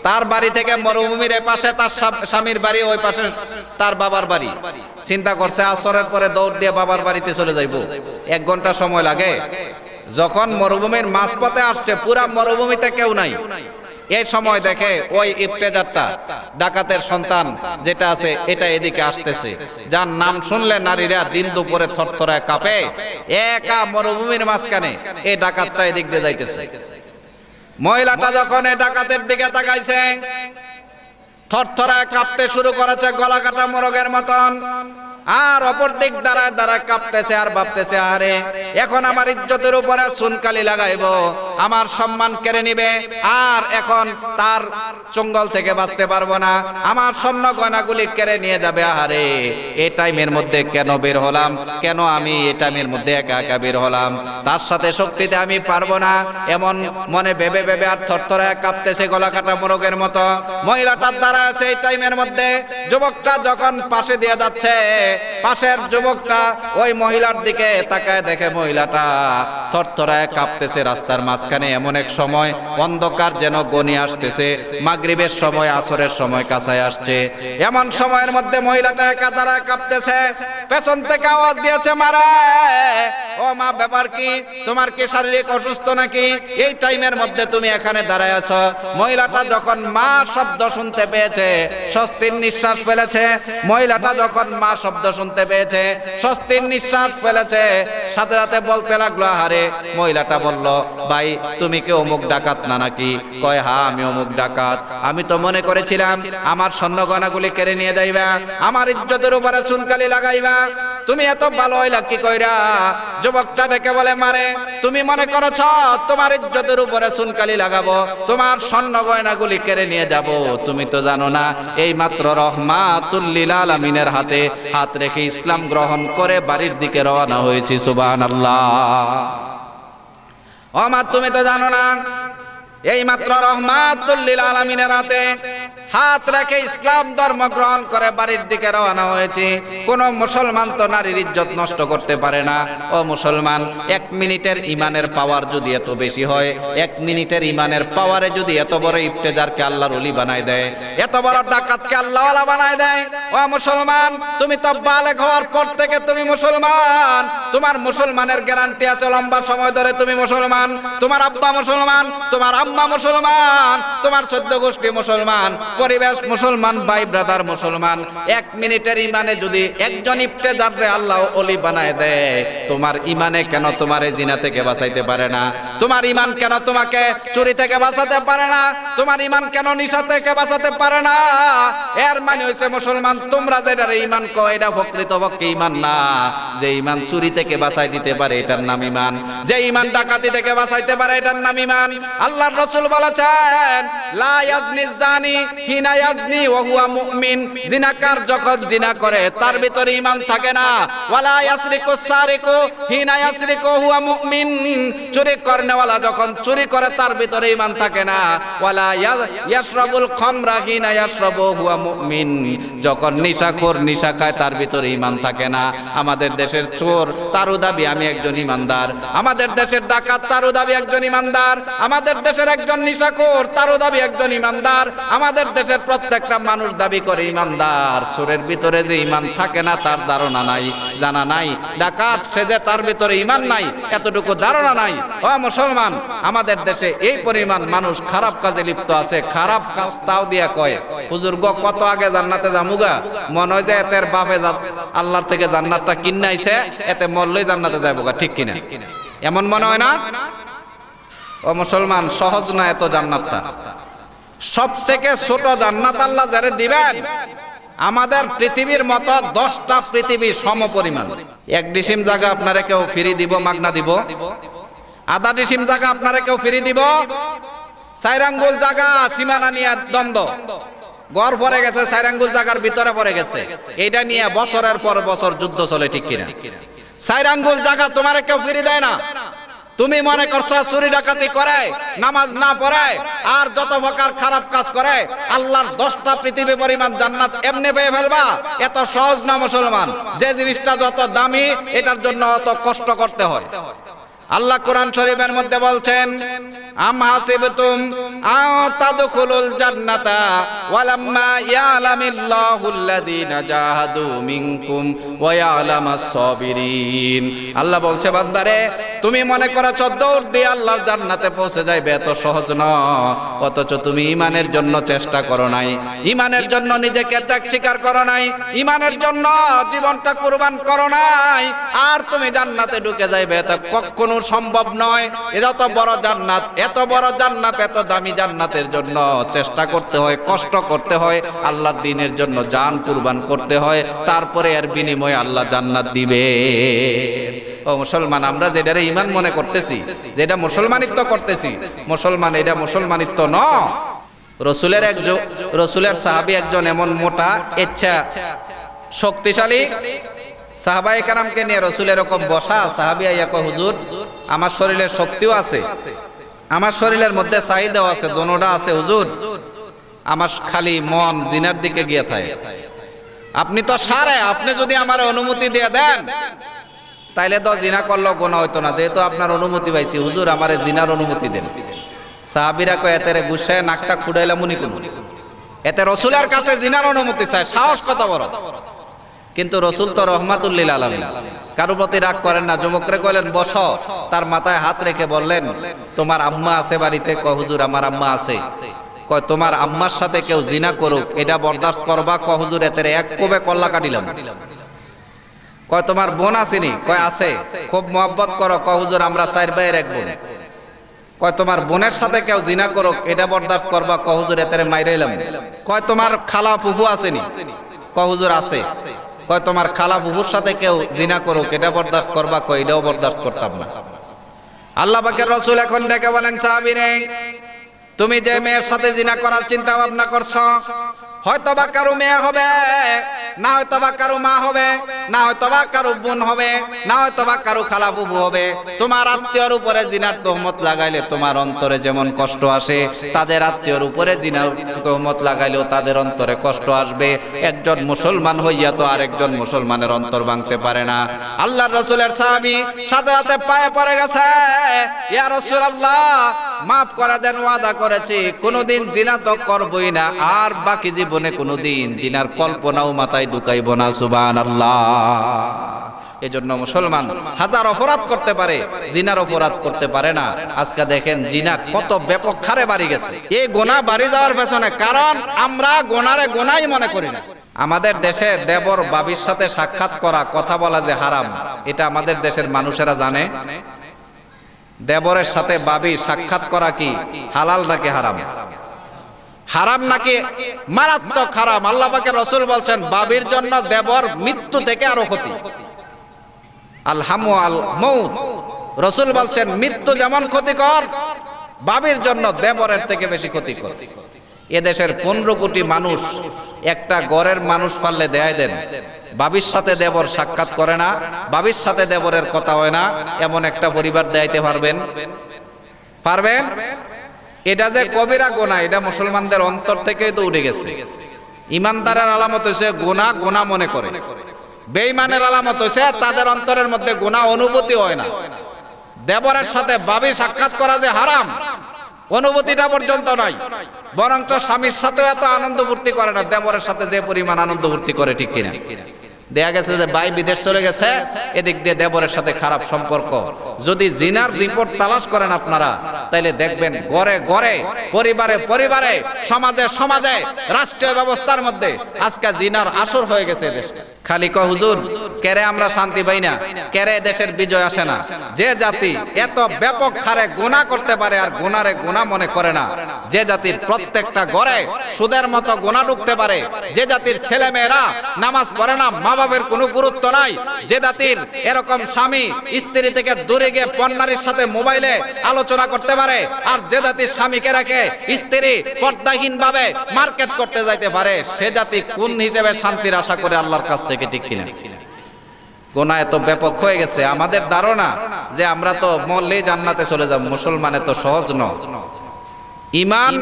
তার বাড়ি থেকে মরুভূমির এপাশে তার স্বামীর বাড়ি, ওই পাশে তার বাবার বাড়ি। চিন্তা করছে আসরের পরে দৌড় দিয়ে বাবার বাড়িতে চলে যাইব, 1 ঘন্টা সময় লাগে। যখন মরুভূমির মাঝপথে আসছে, পুরা মরুভূমিতে কেউ নাই, এই সময় দেখে ওই ইফতেজারটা, ডাকাতের সন্তান যেটা আছে, এটা এদিকে আসতেছে, যার নাম শুনলে নারীরা দিন দুপুরে থরথরায় কাঁপে। একা মরুভূমির মাঝখানে এই ডাকাতটা এদিক দিয়ে যাইতেছে। মহিলাটা যখন এই ডাকাতের দিকে তাকাইছে, থরথরায় কাঁপতে শুরু করেছে গলা কাটা মোরগের মতন। আর অপর দিক দাঁড়ায় কাঁপতেছে আর ভাবতেছে, আরে এখন আমার ইজ্জতের উপরে চুনকালি লাগাইব, আমার সম্মান কেড়ে নিবে, আর এখন তার চঙ্গল থেকে বাঁচতে পারবো না, আমার স্বর্ণ গয়নাগুলি কেড়ে নিয়ে যাবে। আরে এই টাইমের মধ্যে কেন বের হলাম, কেন আমি এই টাইমের মধ্যে একা একা বের হলাম, তার সাথে শক্তিতে আমি পারবো না, এমন মনে ভেবে ভেবে আর থরথরায় কাঁপতেছে গলা কাটা মোরগের মতো। মহিলাটার দ্বারা আছে এই টাইমের মধ্যে যুবকটা যখন পাশে দিয়ে যাচ্ছে, পাশের যুবকটা ওই মহিলার দিকে তাকায়, দেখে মহিলাটা থরথরায় কাঁপতেছে রাস্তার মাঝখানে। এমন এক সময় অন্ধকার যেন গনিয়ে আসতেছে, মাগরিবের সময়, আসরের সময় কাছায় আসছে। এমন সময়ের মধ্যে মহিলাটা একা দাঁড়ায় কাঁপতেছে। পেছন থেকে আওয়াজ দিয়েছে, মারা ও মা, ব্যাপার কি? তোমার কি শারীরিক অসুস্থ নাকি? এই টাইমের মধ্যে তুমি এখানে দাঁড়ায় আছো। মহিলাটা যখন মা শব্দ শুনতে পেয়েছে, স্বস্তির নিঃশ্বাস ফেলেছে। মহিলাটা যখন মা শব্দ শুনতে পেয়েছে, স্বস্তির নিঃশ্বাস ফেলেছে, সাথে সাথে বলতে লাগলো, আরে মহিলাটা বলল, ভাই তুমি কি অমুক ডাকাত না নাকি? কয়, হ্যাঁ আমি অমুক ডাকাত। আমি তো মনে করেছিলাম আমার স্বর্ণ গয়নাগুলি কেড়ে নিয়ে যাইবা, আমার ইজ্জতের উপরে চুনকালি লাগাইবা। তুমি এত ভালো হইলা কি কইরা? যুবকটা ডেকে বলে, মারে তুমি মনে করেছ তোমার ইজ্জতের উপরে চুনকালি লাগাবো, তোমার স্বর্ণ গয়নাগুলি কেড়ে নিয়ে যাব? তুমি তো জানো না এই মাত্র রহমাতুল লিল আলামিনের হাতে হাত রেখে ইসলাম গ্রহণ করে বাড়ির দিকে রওনা হয়েছি। সুবহানাল্লাহ। ও মা, তুমি তো জানো না এই মাত্র রহমাতুল লিল আলামিনের হাতে হাত রেখে ইসলাম ধর্ম গ্রহণ করে বাড়ির দিকে রওনা হয়েছে। কোন মুসলমান তো নারীর ইজ্জত নষ্ট করতে পারে না। ও মুসলমান, 1 মিনিটের ইমানের পাওয়ার যদি এত বেশি হয়, 1 মিনিটের ইমানের পাওয়ারে যদি এত বড় ইফতেজারকে আল্লাহর ওলি বানায় দেয়, এত বড় ডাকাতকে আল্লাহওয়ালা বানায় দেয়, ও মুসলমান তুমি তো বালেগ হওয়ার পর থেকে তুমি মুসলমান। তোমার মুসলমানের গ্যারান্টি আছে লম্বা সময় ধরে তুমি মুসলমান। তোমার আব্বা মুসলমান, তোমার আম্মা মুসলমান, তোমার 14 গোষ্ঠী মুসলমান, পরিবেশ মুসলমান, ভাই ব্রাদার মুসলমান। 1 মিনিটের ইমানে যদি একজন ইফতেজাররে আল্লাহ ওলি বানায় দেয়, তোমার ইমানে কেন তোমারে জিনা থেকে বাঁচাইতে পারে না? তোমার ইমান কেন তোমাকে চুরি থেকে বাঁচাতে পারে না? তোমার ইমান কেন নিশা থেকে বাঁচাতে পারে না? এর মানে হইছে মুসলমান তোমরা যেটারে ইমান কও, এটা প্রকৃতপক্ষে ইমান না। যে ইমান চুরি থেকে বাঁচাই দিতে পারে এটার নাম ইমান, যে ইমান ডাকাতি থেকে বাঁচাইতে পারে এটার নাম ইমান। আল্লাহর রাসূল বলেছেন, লা ইয়াজনি জানি হিনা ইয়াজনি ওয়া হুয়া মুমিন। জিনাকার যখন জিনা করে তার ভিতরে ঈমান থাকে না। ওয়ালা ইয়াসরিকু সারিকু হিনা ইয়াসরিকু হুয়া মুমিন। চুরি করনেওয়ালা যখন চুরি করে তার ভিতরে ঈমান থাকে না। ওয়ালা ইয়াশরাবুল খামরা হিনা ইয়াশরাবু হুয়া মুমিন। যখন নিশাখোর নিশা খায় তার ভিতরে ঈমান থাকে না। আমাদের দেশের চোর তারও দাবি আমি একজন ঈমানদার, আমাদের দেশের ডাকাত তারও দাবি একজন ঈমানদার, আমাদের দেশের একজন নিশাখোর তারও দাবি একজন ঈমানদার, আমাদের দেশের প্রত্যেকটা মানুষ দাবি করে ঈমানদার। চোরের ভিতরে যে ঈমান থাকে না তার ধারণা নাই, জানা নাই। ডাকাত সে যে তার ভিতরে ঈমান নাই এতটুকু ধারণা নাই। ও মুসলমান, আমাদের দেশে এই পরিমাণ মানুষ খারাপ কাজে লিপ্ত আছে। খারাপ কাজ তাও দিয়া কয়, হুজুর গো কত আগে জান্নাতে যামুগা, মনে হয় যে এতের বাপে আল্লাহর থেকে জান্নাতটা কিনে আইছে, এতে মরলেই জান্নাতে যাবো। ঠিক কিনা? এমন মনে হয় না? ও মুসলমান, সহজ না এত জান্নাতটা। সব থেকে ছোট জান্নাত আল্লাহ যারে দিবেন, আমাদের পৃথিবীর মতো 10টা পৃথিবী সম পরিমাণ। 1 ডিসিম জায়গা আপনারা কেউ ফ্রি দিব, মাগনা দিব। আধা ডিসিম জায়গা আপনারা কেউ ফ্রি দিব। 4 আঙ্গুল জায়গা সীমানা নিয়ে দ্বন্দ্ব, গড় পড়ে গেছে, 4 আঙ্গুল জায়গার ভিতরে পড়ে গেছে। এইটা নিয়ে বছরের পর বছর যুদ্ধ চলে। ঠিক কিনা? 4 আঙ্গুল জায়গা তোমার কেউ ফ্রি দেয় না। তুমি মনে করছো চুরি ডাকাতি করে, নামাজ না পড়ে, আর যত প্রকার খারাপ কাজ করে আল্লাহর 10টা পৃথিবী পরিমাণ জান্নাত এমনি পেয়ে ফেলবা? এত সহজ না মুসলমান। যে জিনিসটা যত দামি এটার জন্য অত কষ্ট করতে হয়। আল্লাহ কোরআন শরীফের মধ্যে বলছেন, আম হাসিবতুম আও তাদখুলুল জান্নাতা ওয়ালাম্মা ইয়ালামিল্লাহুল্লাযীনা জাহাদু মিনকুম ওয়া ইয়ালামাস সাবিরিন। আল্লাহ বলছে, বান্দারে তুমি মনে করেছো দৌড় দিয়ে আল্লাহর জান্নাতে পৌঁছে যাইবে, এত সহজ নয়। অথচ তুমি ঈমানের জন্য চেষ্টা করো নাই, ঈমানের জন্য নিজেকে ত্যাগ স্বীকার করো নাই, ঈমানের জন্য জীবনটা কুরবান করো নাই, আর তুমি জান্নাতে ঢুকে যাইবে, এটা কখনো সম্ভব নয়। এত বড় জান্নাত, এত বড় জান্নাত, এত দামি জান্নাতের জন্য চেষ্টা করতে হয়, কষ্ট করতে হয়, আল্লাহর দ্বীনের জন্য জান কুরবান করতে হয়, তারপরে এর বিনিময়ে আল্লাহ জান্নাত দিবে। ও মুসলমান, আমরা যেটারে ঈমান মনে করতেছি, যেটা মুসলমানিত্ব করতেছি, মুসলমান এটা মুসলমানিত্ব নয়। রসুলের সাহাবী একজন এমন মোটা, ইচ্ছা শক্তিশালী সাহাবায়ে কেরামকে নিয়ে রসুলের এরকম বসা। সাহাবী আইয়া কয়, হুজুর আমার শরীরের শক্তিও আছে, আমার শরীরের মধ্যে চাহিদাও আছে, দোনোটা আছে হুজুর, আমার খালি মন জিনার দিকে গিয়ে থাকে। আপনি তো সারে, আপনি যদি আমার অনুমতি দিয়ে দেন তাইলে তো জিনা করলেও গোনা হইতো না, যেহেতু আপনার অনুমতি পাইছি, হুজুর আমারে জিনার অনুমতি দেন। সাহাবীরা কয় এতে গুসায় নাকটা খুঁড়াইলাম উনি কোন, এতে রসুলের কাছে জিনার অনুমতি চায়, সাহস কত বড়। কিন্তু রসুল তো রহমাতুল্লিল আলামিন, কারো প্রতি রাগ করেন না। যুবকরে কইলেন বসো, তার মাথায় হাত রেখে বললেন তোমার আম্মা আছে বাড়িতে? কয় হুজুর আমার আম্মা আছে। কয় তোমার আম্মার সাথে কেউ জিনা করুক এটা বরদাস্ত করবা? কয় হুজুর এতে এক কোবে কল্লা কাটিলাম। কয় তোমার বোন আসেনি? কয় আছে। খুব মহব্বত করো? কয় হুজুর আমরা 4 ভাইয়ের 1 বোন। কয় তোমার বোনের সাথে কেউ জিনা করুক এটা বরদাস্ত করবা? কয় হুজুর এতে মাইরাইলাম। কয় তোমার খালা ফুফু আসেনি? কয় হুজুর আছে। কয় তোমার খালা ফুফুর সাথে কেউ জিনা করুক এটা বরদাস্ত করবা? কয় এটাও বরদাস্ত করতাম না। আল্লাহ পাকের রাসূল এখন ডেকে বলেন সাহাবীরে, তুমি যে মেয়ের সাথে জিনা করার চিন্তা ভাবনা করছো, হয়তো বা কারো মেয়ে হবে, না হয়তো বা কারো মা হবে, না হয়তো বা কারো বোন হবে, না হয়তো বা কারো খালা বুবু হবে। তোমার আত্মীয়র উপরে জিনার তহমত লাগাইলে তোমার অন্তরে যেমন কষ্ট আসে, তাদের আত্মীয়র উপরে জিনার তহমত লাগাইলেও তাদের অন্তরে কষ্ট আসবে। একজন মুসলমান হইয়া তো আরেকজন মুসলমানের অন্তর ভাঙতে পারে না। আল্লাহর রাসূলের সাহাবী সাথে সাথে পায়ে পড়ে গেছে, ইয়া রাসূলুল্লাহ মাফ করে দেন, ওয়াদা করেছি কোনোদিন জিনা তো করবই না, আর বাকি জীবনে কোনোদিন জিনার কল্পনাও মাথায় ঢুকাইব না। সুবহানাল্লাহ। এজন্য মুসলমান হাজার অপরাধ করতে পারে, জিনার অপরাধ করতে পারে না। আজকে দেখেন জিনা কত ব্যাপক হারে বাড়ি গেছে। এই গোনা বাড়ি যাওয়ার পেছনে কারণ আমরা গোনারে গোনাই মনে করি না। আমাদের দেশে দেবর বাবির সাথে সাক্ষাৎ করা, কথা বলা যে হারাম, এটা আমাদের দেশের মানুষেরা জানে? দেবরের সাথে বাবি সাক্ষাৎ করা কি হালাল নাকি হারাম? হারাম নাকি মারাত্মক হারাম। আল্লাহ পাকের রাসূল বলছেন বাবির জন্য দেবর মৃত্যু থেকে আরো ক্ষতি। আল হামু আল মউত, রাসূল বলছেন মৃত্যু যেমন ক্ষতিকর, বাবির জন্য দেবরের থেকে বেশি ক্ষতিকর। এদেশের 15 কোটি মানুষ একটা গড়ের মানুষ পারলে দেয় দেন, বাবির সাথে দেবর সাক্ষাৎ করে না, বাবির সাথে দেবরের কথা হয় না, এমন একটা পরিবার দেয়াইতে পারবেন? পারবেন? এটা যে কবিরা গুনাহ, এটা মুসলমানদের অন্তর থেকেই তো উঠে গেছে। ইমানদারের আলামত হইছে গুনাহ গুনাহ মনে করে, বেঈমানের আলামত হইছে তাদের অন্তরের মধ্যে গুনাহ অনুভূতি হয় না। দেবরের সাথে বাবি সাক্ষাৎ করা যে হারাম, অনুভূতিটা পর্যন্ত নাই, বরঞ্চ স্বামীর সাথে এত আনন্দ ফুর্তি করে না দেবরের সাথে যে পরিমাণ আনন্দ ফুর্তি করে, ঠিক কিনা? দেখা গেছে যে ভাই বিদেশ চলে গেছে, এদিক দিয়ে দেবরের সাথে খারাপ সম্পর্ক। যদি জিনার রিপোর্ট তালাশ করেন আপনারা, তাইলে দেখবেন গড়ে গড়ে, পরিবারে পরিবারে, সমাজে সমাজে, রাষ্ট্রীয় ব্যবস্থার মধ্যে আজকে জিনার আসর হয়ে গেছে দেশটা। খালি কয় হুজুর কেরে আমরা শান্তি পাই না, কেরে দেশের বিজয় আসে না। যে জাতি এত ব্যাপক হারে গুনাহ করতে পারে আর গুনারে গুনাহ মনে করে না, যে জাতির প্রত্যেকটা ঘরে সুদের মতো গুনাহ ঢুকতে পারে, যে জাতির ছেলে মেয়েরা নামাজ পড়ে না, মা বাবার কোনো গুরুত্ব নাই, যে জাতির এরকম স্বামী স্ত্রী থেকে দূরে গিয়ে পণ্যারীর সাথে মোবাইলে আলোচনা করতে পারে, আর যে জাতির স্বামীকে রাখে স্ত্রী পর্দাহীন ভাবে মার্কেট করতে যাইতে পারে, সে জাতি কোন হিসেবে শান্তির আশা করে আল্লাহর কাছ থেকে, ঠিক কিনা? গুনাহ এত ব্যাপক হয়ে গেছে, আমাদের ধারণা যে আমরা তো মরলেই জান্নাতে চলে যাব। মুসলমান এত সহজ নয়। ঈমান,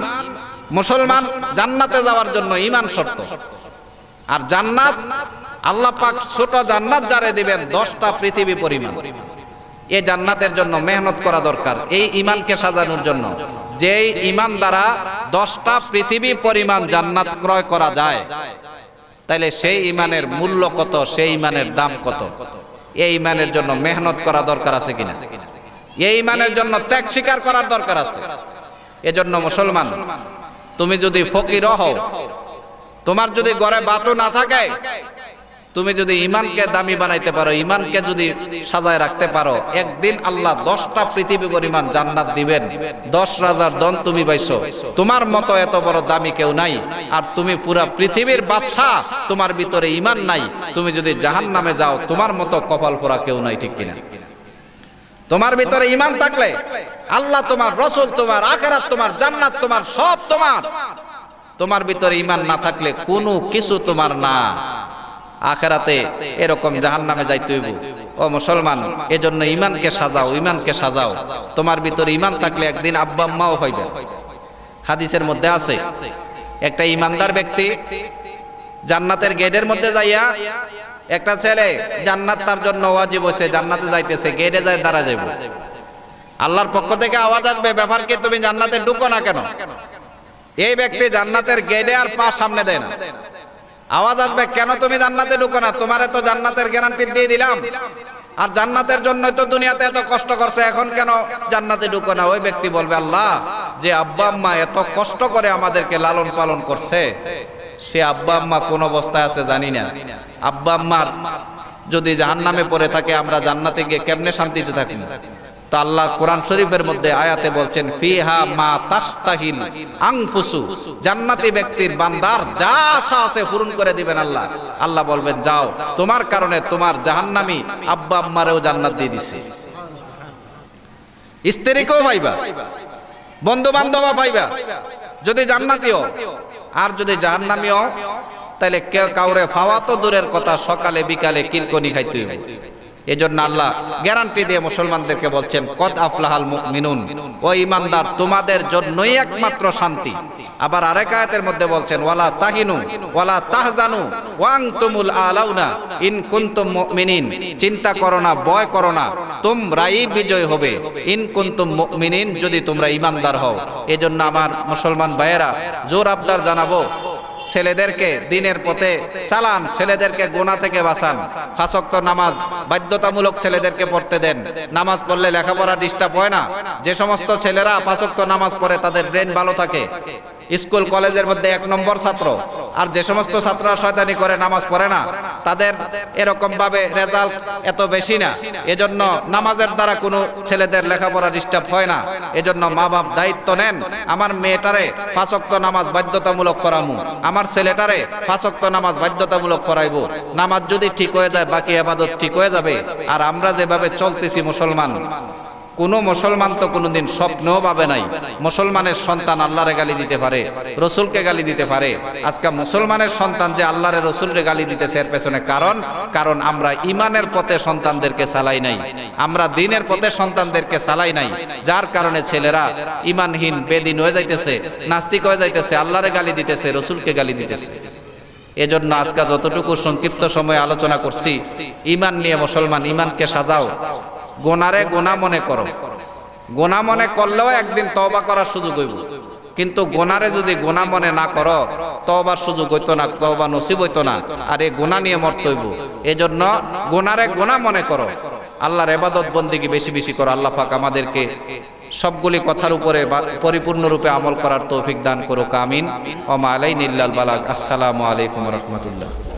মুসলমান জান্নাতে যাওয়ার জন্য ঈমান শর্ত। আর জান্নাত আল্লাহ পাক ছোট জান্নাত যারে দিবেন 10টা পৃথিবী পরিমাণ। এই জান্নাতের জন্য মেহনত করা দরকার, এই ঈমানকে সাজানোর জন্য। যেই ঈমান দ্বারা 10টা পৃথিবী পরিমাণ জান্নাত ক্রয় করা যায়, তাইলে সেই ঈমানের মূল্য কত, সেই ঈমানের দাম কত? এই ঈমানের জন্য মেহনত করা দরকার আছে কিনা? এই ঈমানের জন্য ত্যাগ স্বীকার করার দরকার আছে। এজন্য মুসলমান, তুমি যদি ফকির হও, তোমার যদি ঘরে বাতু না থাকে, তুমি যদি ঈমানকে দামি বানাইতে পারো, ঈমানকে যদি সাজায় রাখতে পারো, একদিন আল্লাহ 10টা পৃথিবী পরিমাণ জান্নাত দিবেন। 10,000 দন তুমি পাইছো, তোমার মতো এত বড় দামি কেউ নাই। আর তুমি পুরা পৃথিবীর বাদশা, তোমার ভিতরে ঈমান নাই, তুমি যদি জাহান্নামে যাও, তোমার মতো কপাল পোড়া কেউ নাই, ঠিক কিনা? তোমার ভিতরে ঈমান থাকলে আল্লাহ তোমার, রাসূল তোমার, আখিরাত তোমার, জান্নাত তোমার, সব তোমার। তোমার ভিতরে ঈমান না থাকলে কোনো কিছু তোমার না। আখিরাতে এরকম জাহান্নামে যাইতে হইব। ও মুসলমান, এজন্য ঈমানকে সাজাও, ঈমানকে সাজাও। তোমার ভিতরে ঈমান থাকলে একদিন আব্বা আম্মাও হইবে। হাদিসের মধ্যে আছে, একটা ঈমানদার ব্যক্তি জান্নাতের গেটের মধ্যে যাইয়া একটা ছেলে জান্নাত তার জন্য ওয়াজিব হইছে, জান্নাতে যাইতেছে, গেটে যায় দাঁড়া যাইব। আল্লাহর পক্ষ থেকে আওয়াজ আসবে, ব্যাপার কি তুমি জান্নাতে ঢুকো না কেন? এই ব্যক্তি জান্নাতের গেটে আর পা সামনে দেয় না। আওয়াজ আসবে, কেন তুমি জান্নাতে ঢুকো না? তোমারে তো জান্নাতের গ্যারান্টি দিয়ে দিলাম, আর জান্নাতের জন্যই তো দুনিয়াতে এত কষ্ট করছে, এখন কেন জান্নাতে ঢুকো না? ওই ব্যক্তি বলবে, আল্লাহ, যে আব্বা আম্মা এত কষ্ট করে আমাদেরকে লালন পালন করছে, সে আব্বা আম্মা কোন অবস্থায় আছে জানি না। আব্বা আম্মার যদি জাহান্নামে পড়ে থাকে, আমরা জান্নাতে গিয়ে কেমনে শান্তিতে থাকি? তো আল্লাহ কোরআন শরীফের মধ্যে আয়াতে বলছেন, ফিহা মা তাশতাহিল আনফুসু, জান্নাতি ব্যক্তির বান্দার যা আশা আছে পূরণ করে দিবেন আল্লাহ। আল্লাহ বলবেন, যাও, তোমার কারণে তোমার জাহান্নামী আব্বা আম্মারেও জান্নাত দিয়ে দিছে। স্ত্রীকেও পাইবা, বন্ধু বান্ধব পাইবা যদি জান্নাতীও, আর যদি জাহান্নামীও, তাহলে কেউ কাউরে পাওয়া তো দূরের কথা, সকালে বিকালে কিলকনি খাইতে হইবে। এজন্য আল্লাহ গ্যারান্টি দিয়ে মুসলমানদেরকে বলছেন, কদ আফলাহাল মুমিনুন, ও ঈমানদার, তোমাদের জন্যই একমাত্র শান্তি। আবার আরেক আয়াতের মধ্যে বলছেন, ওয়ালা তাহিনু ওয়ালা তাহজানু ওয়া আনতুমুল আলাউনা ইন কুনতুম মুমিনিন, চিন্তা করো না, ভয় করো না, তোমরাই বিজয় হবে, ইন কুনতুম মুমিনিন, যদি তোমরা ঈমানদার হও। এজন্য আমার মুসলমান ভাইয়েরা, জোর আবদার জানাবো, ছেলেদেরকে দিনের পথে চালান, ছেলেদেরকে গুনাহ থেকে বাঁচান। 5 ওয়াক্ত নামাজ বাধ্যতামূলক ছেলেদেরকে পড়তে দেন। নামাজ পড়লে লেখাপড়া ডিস্টার্ব হয় না। যে সমস্ত ছেলেরা 5 ওয়াক্ত নামাজ পড়ে তাদের ব্রেন ভালো থাকে, স্কুল কলেজের মধ্যে 1 নম্বর ছাত্র। আর যে সমস্ত ছাত্ররা শয়তানি করে নামাজ পড়ে না, তাদের এরকম ভাবে রেজাল্ট এত বেশি না। এজন্য নামাজের দ্বারা কোনো ছেলেদের লেখাপড়া ডিস্টার্ব হয় না। এজন্য মা বাপ দায়িত্ব নেন, আমার মেয়েটারে 5 ওয়াক্ত নামাজ বাধ্যতামূলক করামু, আমার ছেলেটারে 5 ওয়াক্ত নামাজ বাধ্যতামূলক করাইবো। নামাজ যদি ঠিক হয়ে যায়, বাকি ইবাদত ঠিক হয়ে যাবে। আর আমরা যেভাবে চলতেছি মুসলমান, কোন মুসলমান তো কোনোদিন স্বপ্নও ভাবে নাই মুসলমানের সন্তান আল্লাহরে গালি দিতে পারে, রসুলকে গালি দিতে পারে। আজকে মুসলমানের সন্তান যে আল্লাহরে রসুলরে গালি দিতেছে, এর পেছনে কারণ আমরা ইমানের পথে সন্তানদেরকে চালাই নাই, আমরা দ্বীনের পথে সন্তানদেরকে চালাই নাই। যার কারণে ছেলেরা ইমানহীন বেদিন হয়ে যাইতেছে, নাস্তিক হয়ে যাইতেছে, আল্লাহরে গালি দিতেছে, রসুলকে গালি দিতেছে। এজন্য আজকে যতটুকু সংক্ষিপ্ত সময়ে আলোচনা করছি, ইমান নিয়ে মুসলমান, ইমানকে সাজাও। গোনারে গোনা মনে করো, গোনা মনে করলেও একদিন তওবা করার সুযোগ হইব, কিন্তু গোনারে যদি গোনা মনে না করো, তওবার সুযোগ হইতো না, তওবা নসিব হইতো না, আর এই গোনা নিয়ে মরতে হইব। এজন্য গোনারে গোনা মনে করো, আল্লাহর ইবাদত বন্দেগী বেশি বেশি করো। আল্লাহ পাক আমাদেরকে সবগুলি কথার উপরে পরিপূর্ণরূপে আমল করার তৌফিক দান করুক, আমিন। ওয়া মা আলাইনা ইল্লাল বালাগ। আসসালামু আলাইকুম ওয়া রাহমাতুল্লাহ।